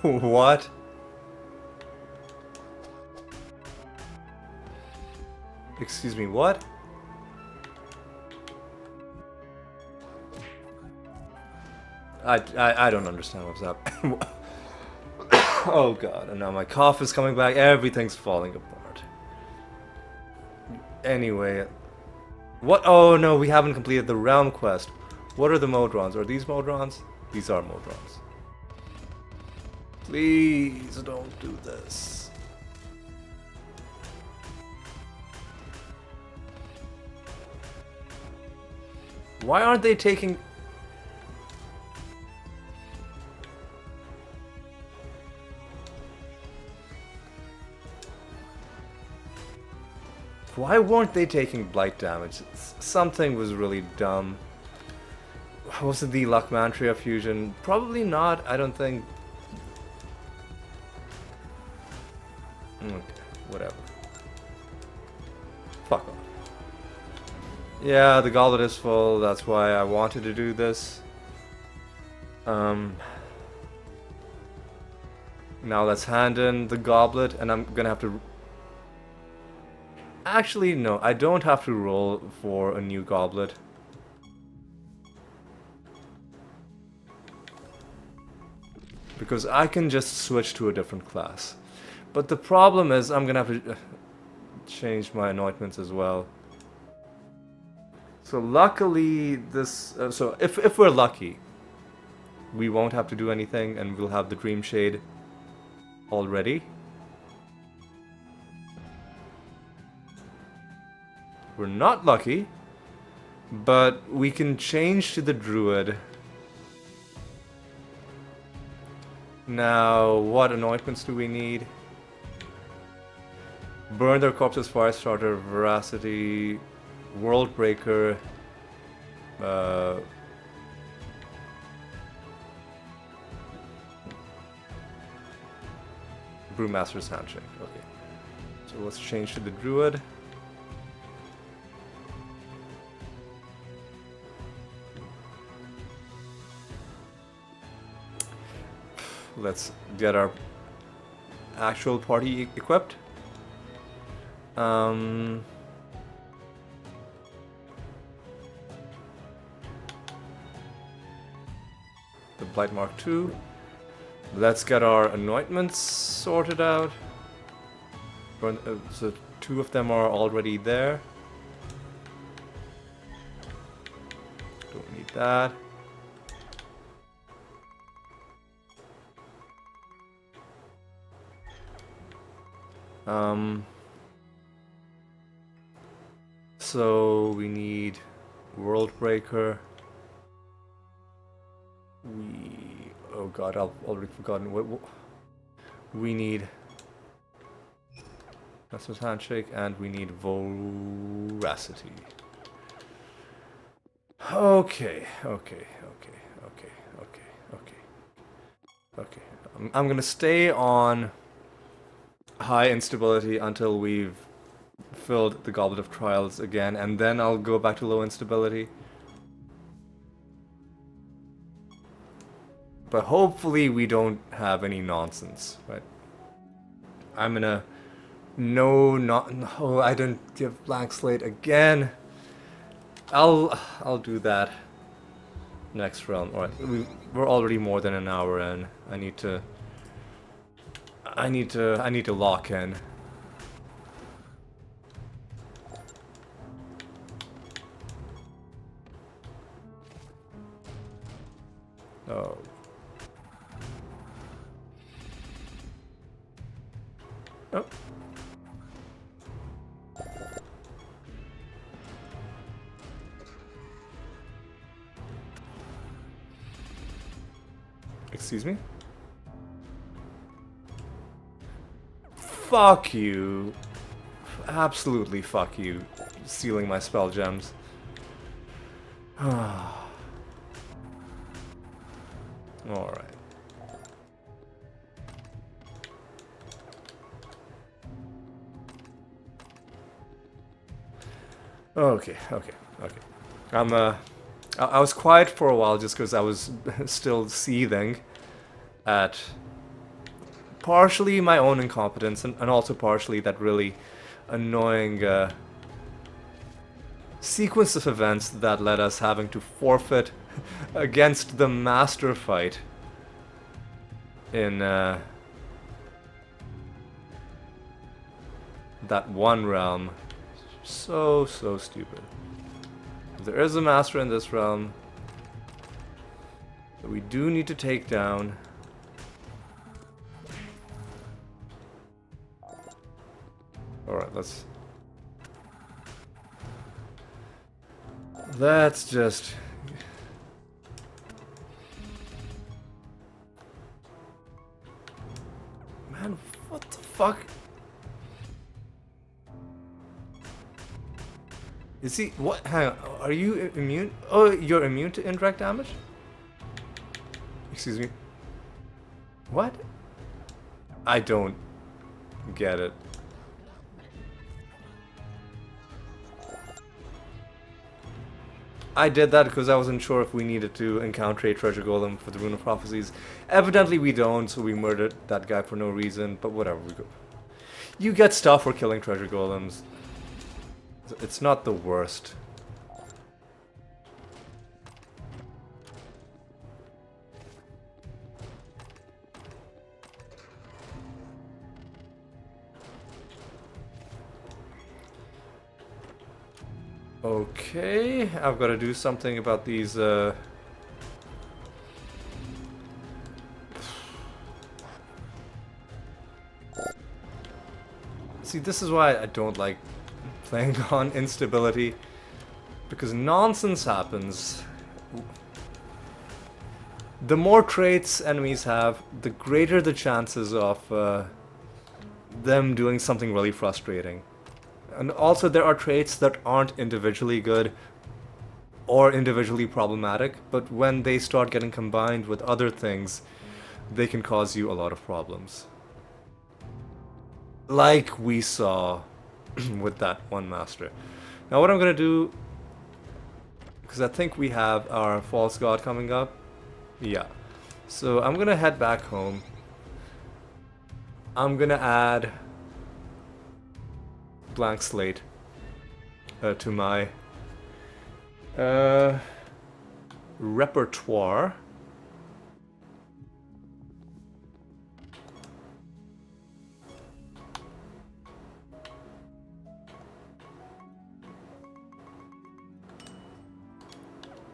S1: What? Excuse me, what? I don't understand what's up. Oh god, and now my cough is coming back, everything's falling apart. Anyway. What? Oh no, we haven't completed the realm quest. What are the Modrons? Are these Modrons? These are Modrons. Please don't do this. Why aren't they taking... Why weren't they taking blight damage? Something was really dumb. Was it the Luckmantria fusion? Probably not, I don't think. Okay, whatever. Fuck off. Yeah, the goblet is full, that's why I wanted to do this. Now let's hand in the goblet, and I'm gonna have to... Actually, no, I don't have to roll for a new goblet. Because I can just switch to a different class. But the problem is I'm gonna have to change my anointments as well. So luckily this... so if we're lucky, we won't have to do anything and we'll have the Dream Shade already. We're not lucky, but we can change to the Druid. Now, what anointments do we need? Burn their corpses, Firestarter, Veracity, World Breaker, Brewmaster's Handshake. Okay, so let's change to the Druid. Let's get our actual party equipped. The Blight Mark II. Let's get our anointments sorted out. So 2 of them are already there. Don't need that. So we need World Breaker. Oh god, I've already forgotten what we need. Master's Handshake, and we need Voracity. Okay. I'm gonna stay on high instability until we've filled the Goblet of Trials again, and then I'll go back to low instability. But hopefully we don't have any nonsense, right? I'm gonna... No, I didn't give blank slate again. I'll do that next round. Alright, we're already more than an hour in. I need to lock in. Oh. Oh. Excuse me? Fuck you. Absolutely fuck you. Stealing my spell gems. Alright. Okay. I was quiet for a while just because I was still seething at partially my own incompetence and also partially that really annoying sequence of events that led us having to forfeit against the master fight in that one realm. So stupid. There is a master in this realm that we do need to take down. Alright, let's just... Man, what the fuck? Is he... What? Hang on. Are you immune? Oh, you're immune to indirect damage? Excuse me. What? I don't get it. I did that because I wasn't sure if we needed to encounter a treasure golem for the Rune of Prophecies. Evidently we don't, so we murdered that guy for no reason, but whatever. We go. You get stuff for killing treasure golems. It's not the worst. Okay, I've got to do something about these, See, this is why I don't like playing on instability, because nonsense happens. The more traits enemies have, the greater the chances of them doing something really frustrating. And also there are traits that aren't individually good or individually problematic, but when they start getting combined with other things, they can cause you a lot of problems. Like we saw with that one master. Now what I'm gonna do, because I think we have our false god coming up. Yeah. So I'm gonna head back home. I'm gonna add blank slate to my repertoire.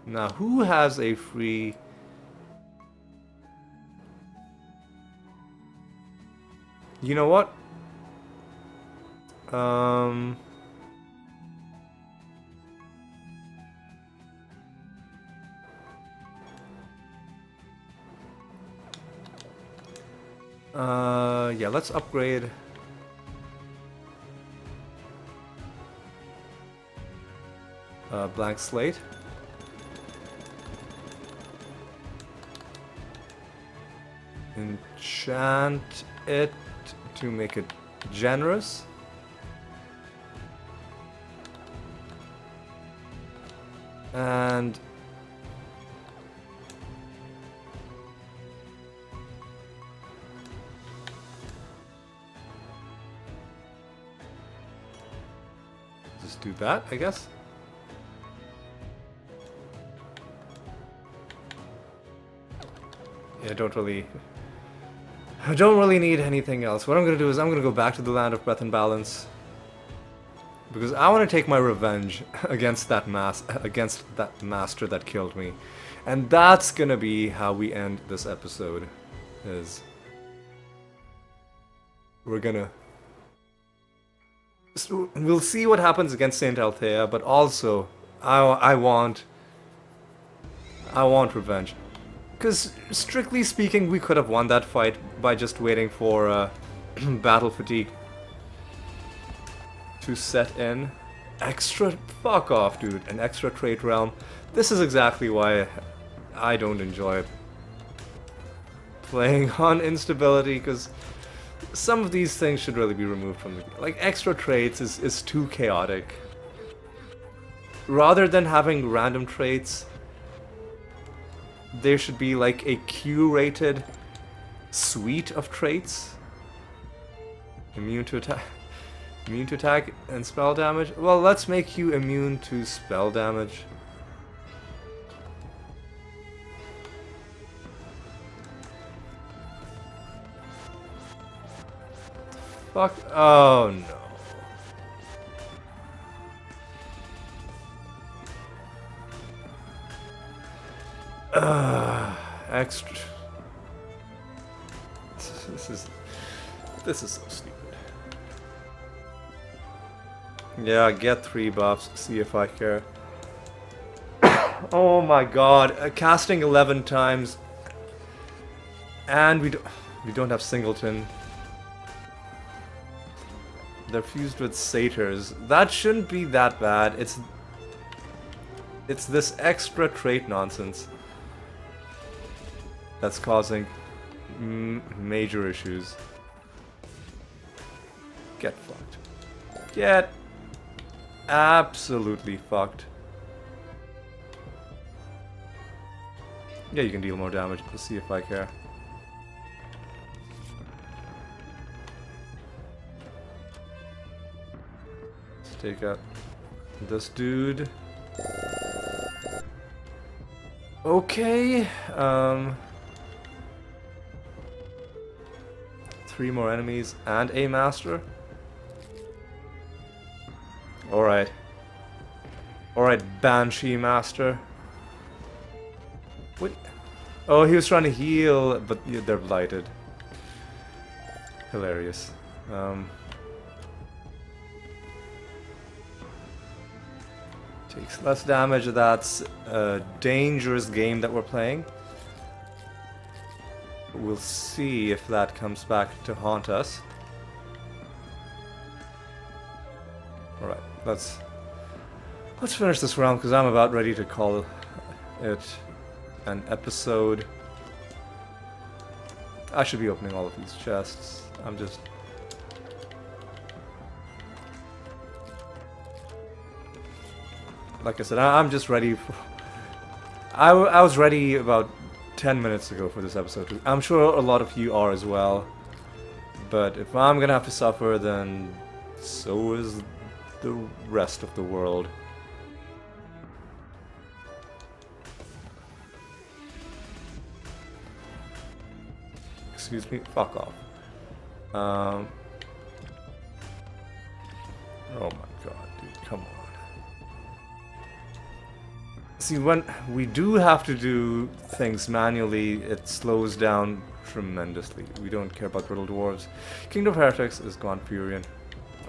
S1: Now, who has a free... You know what? Yeah, let's upgrade. Blank slate. Enchant it to make it generous. And just do that, I guess. Yeah, I don't really need anything else. What I'm gonna do is I'm gonna go back to the Land of Breath and Balance, because I want to take my revenge against that master that killed me. And that's gonna be how we end this episode. Is we'll see what happens against Saint Althea, but also I want revenge. Because strictly speaking, we could have won that fight by just waiting for battle fatigue to set in. Fuck off, dude. An extra trait realm. This is exactly why I don't enjoy playing on instability, because some of these things should really be removed from the game. Like, extra traits is too chaotic. Rather than having random traits, there should be like a curated suite of traits. Immune to attack and spell damage. Well, let's make you immune to spell damage. Fuck. Oh no. Extra. This is so stupid. Yeah, get 3 buffs. See if I care. Oh my god, casting 11 times, and we don't have Singleton. They're fused with satyrs. That shouldn't be that bad. It's this extra trait nonsense that's causing major issues. Get fucked. Get absolutely fucked. Yeah, you can deal more damage. Let's see if I care. Let's take out this dude. Okay, 3 more enemies and a master. Alright. Alright, Banshee Master. What? Oh, he was trying to heal, but yeah, they're blighted. Hilarious. Takes less damage. That's a dangerous game that we're playing. We'll see if that comes back to haunt us. Alright, let's finish this round, because I'm about ready to call it an episode. I should be opening all of these chests. I'm just... Like I said, I'm just ready for... I was ready about 10 minutes ago for this episode. I'm sure a lot of you are as well. But if I'm gonna have to suffer, then so is the rest of the world. Excuse me? Fuck off. Oh my god, dude, come on. See, when we do have to do things manually, it slows down tremendously. We don't care about Brittle Dwarves. Kingdom of Heretics is gone Furion.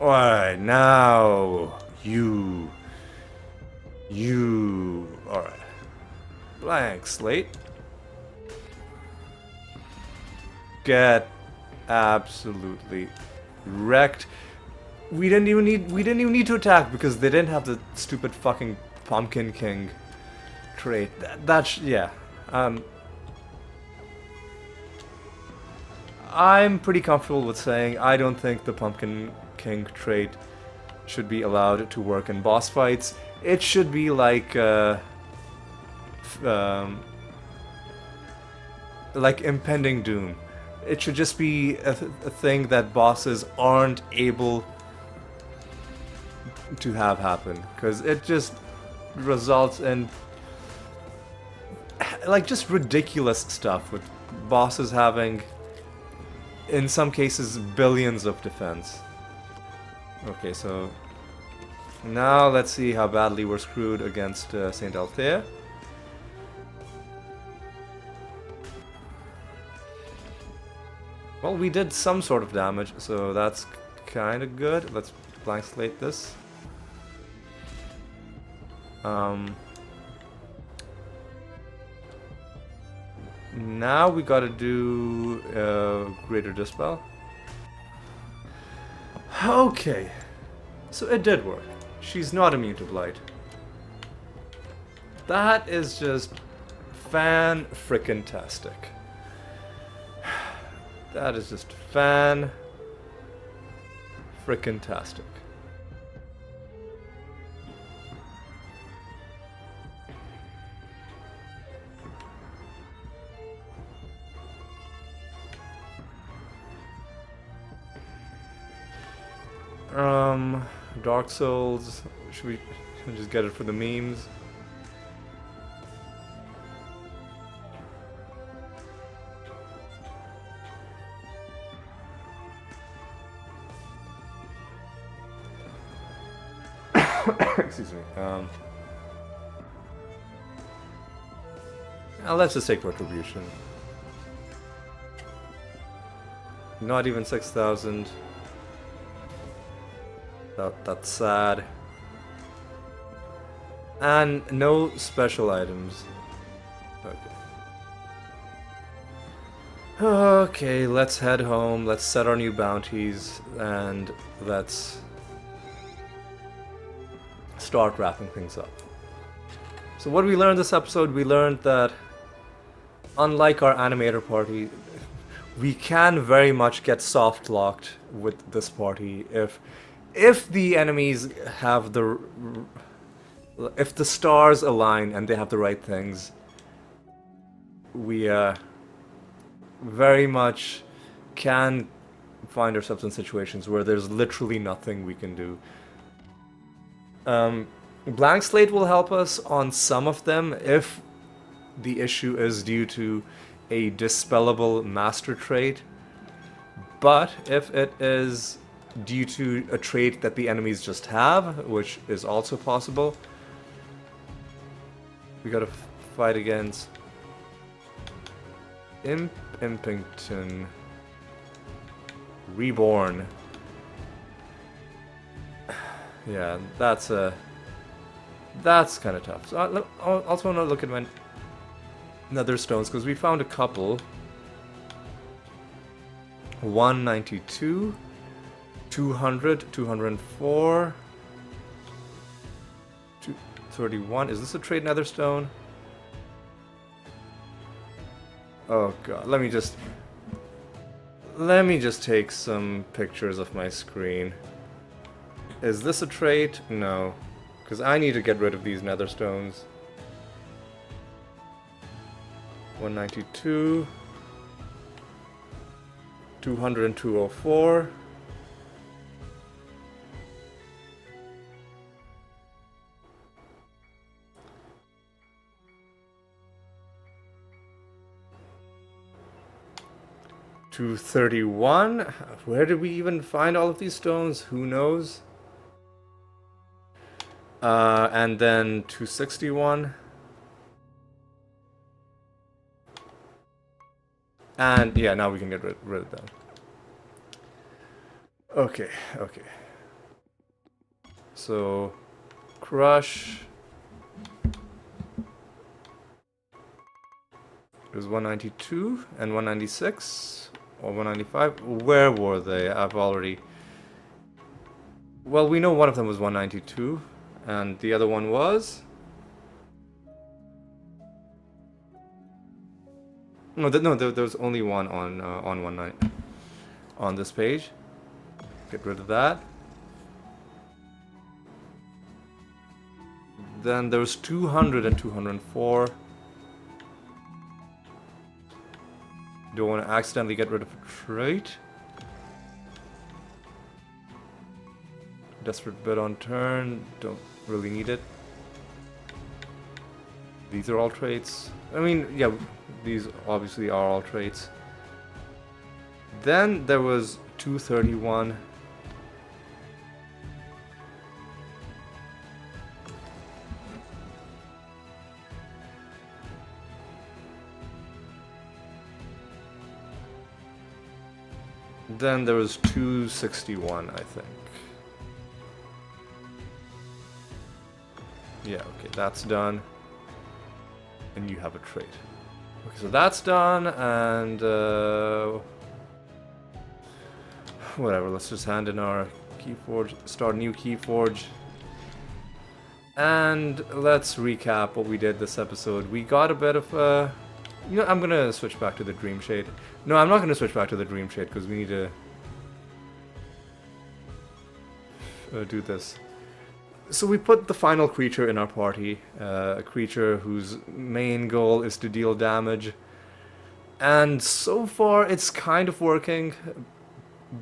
S1: Alright, now you. Alright. Blank slate. Get absolutely wrecked. We didn't even need to attack, because they didn't have the stupid fucking Pumpkin King trait. I'm pretty comfortable with saying I don't think the Pumpkin King trait should be allowed to work in boss fights. It should be like impending doom. It should just be a thing that bosses aren't able to have happen, because it just results in like just ridiculous stuff with bosses having, in some cases, billions of defense. Okay, so now let's see how badly we're screwed against Saint Althea. Well, we did some sort of damage, so that's kind of good. Let's blank slate this. Now we gotta do Greater Dispel. Okay, so it did work. She's not immune to Blight. That is just fan-frickin-tastic. That is just fan-frickin-tastic. Dark Souls. Should we just get it for the memes? Excuse me. Let's just take Retribution. Not even 6,000. That's sad. And no special items. Okay. Okay, let's head home. Let's set our new bounties. And let's start wrapping things up. So what we learned this episode, we learned that unlike our animator party, we can very much get soft locked with this party if the enemies have if the stars align and they have the right things. We very much can find ourselves in situations where there's literally nothing we can do. Blank Slate will help us on some of them if the issue is due to a dispellable master trait, but if it is due to a trait that the enemies just have, which is also possible, we gotta fight against Impington Reborn. Yeah, that's kind of tough. So I also want to look at my nether stones, because we found a couple. 192, 200, 204, 231. Is this a trade nether stone? Oh god, let me just take some pictures of my screen. Is this a trait? No, because I need to get rid of these nether stones. 192, 200 and 204. $231. Where did we even find all of these stones? Who knows? And then 261. And yeah, now we can get rid of them. Okay. So, crush. It was 192 and 196 or 195. Where were they? I've already. Well, we know one of them was 192, and the other one was. No, there was only one on 19. on this page. Get rid of that. Then there's 200 and 204. Don't want to accidentally get rid of a trait. Desperate bid on turn. Don't really need it. These are all traits. I mean, yeah, these obviously are all traits. Then there was 231. Then there was 261, I think. Yeah, okay, that's done. And you have a trait. Okay, so that's done, and whatever, let's just hand in our Keyforge, start new Keyforge. And let's recap what we did this episode. We got a bit of you know, I'm gonna switch back to the Dream Shade. No, I'm not gonna switch back to the Dream Shade because we need to do this. So we put the final creature in our party, a creature whose main goal is to deal damage. And so far it's kind of working,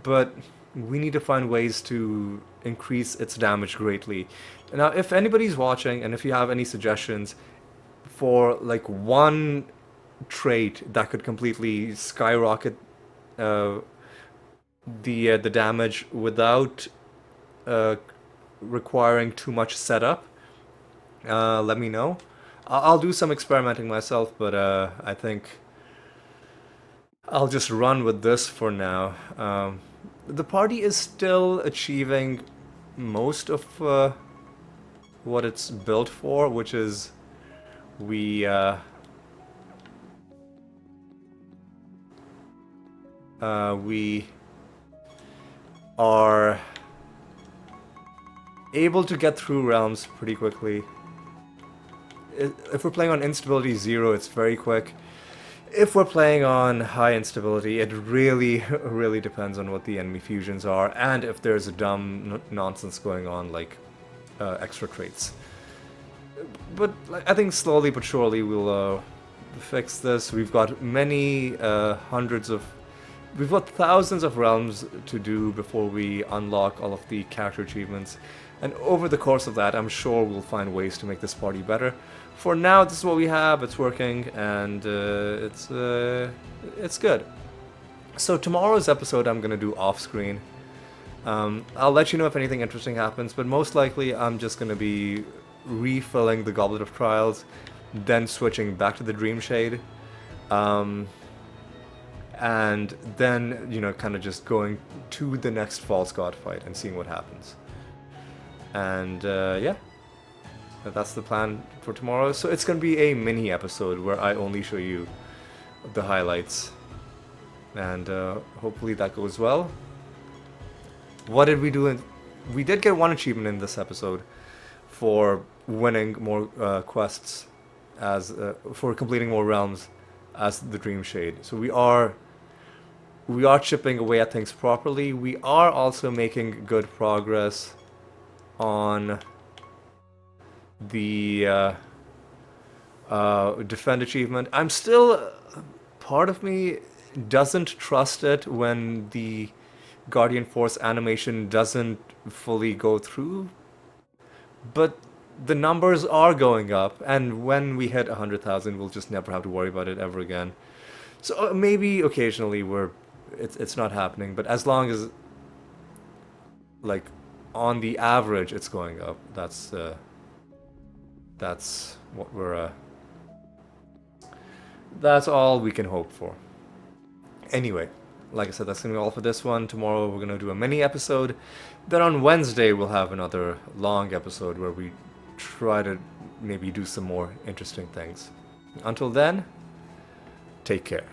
S1: but we need to find ways to increase its damage greatly. Now, if anybody's watching and if you have any suggestions for like one trait that could completely skyrocket the damage without requiring too much setup, let me know. I'll do some experimenting myself, but I think I'll just run with this for now. The party is still achieving most of what it's built for, which is we are able to get through realms pretty quickly. If we're playing on instability 0, it's very quick. If we're playing on high instability, it really, really depends on what the enemy fusions are, and if there's a dumb nonsense going on, like extra traits. But I think slowly but surely we'll fix this. We've got many we've got thousands of realms to do before we unlock all of the character achievements. And over the course of that, I'm sure we'll find ways to make this party better. For now, this is what we have, it's working, and it's good. So tomorrow's episode I'm going to do off-screen. I'll let you know if anything interesting happens, but most likely I'm just going to be refilling the Goblet of Trials, then switching back to the Dream Shade, and then, you know, kind of just going to the next False God fight and seeing what happens. And yeah, that's the plan for tomorrow. So it's going to be a mini episode where I only show you the highlights, and hopefully that goes well. What did we do? We did get one achievement in this episode for winning more quests, as for completing more realms as the Dream Shade. So we are chipping away at things properly. We are also making good progress on the defend achievement. I'm still, part of me doesn't trust it when the Guardian Force animation doesn't fully go through, but the numbers are going up, and when we hit 100,000 we'll just never have to worry about it ever again. So maybe occasionally it's not happening, but as long as, like, on the average it's going up, that's what we're that's all we can hope for. Anyway, like I said, that's gonna be all for this one. Tomorrow we're gonna do a mini episode. Then on Wednesday we'll have another long episode where we try to maybe do some more interesting things. Until then, take care.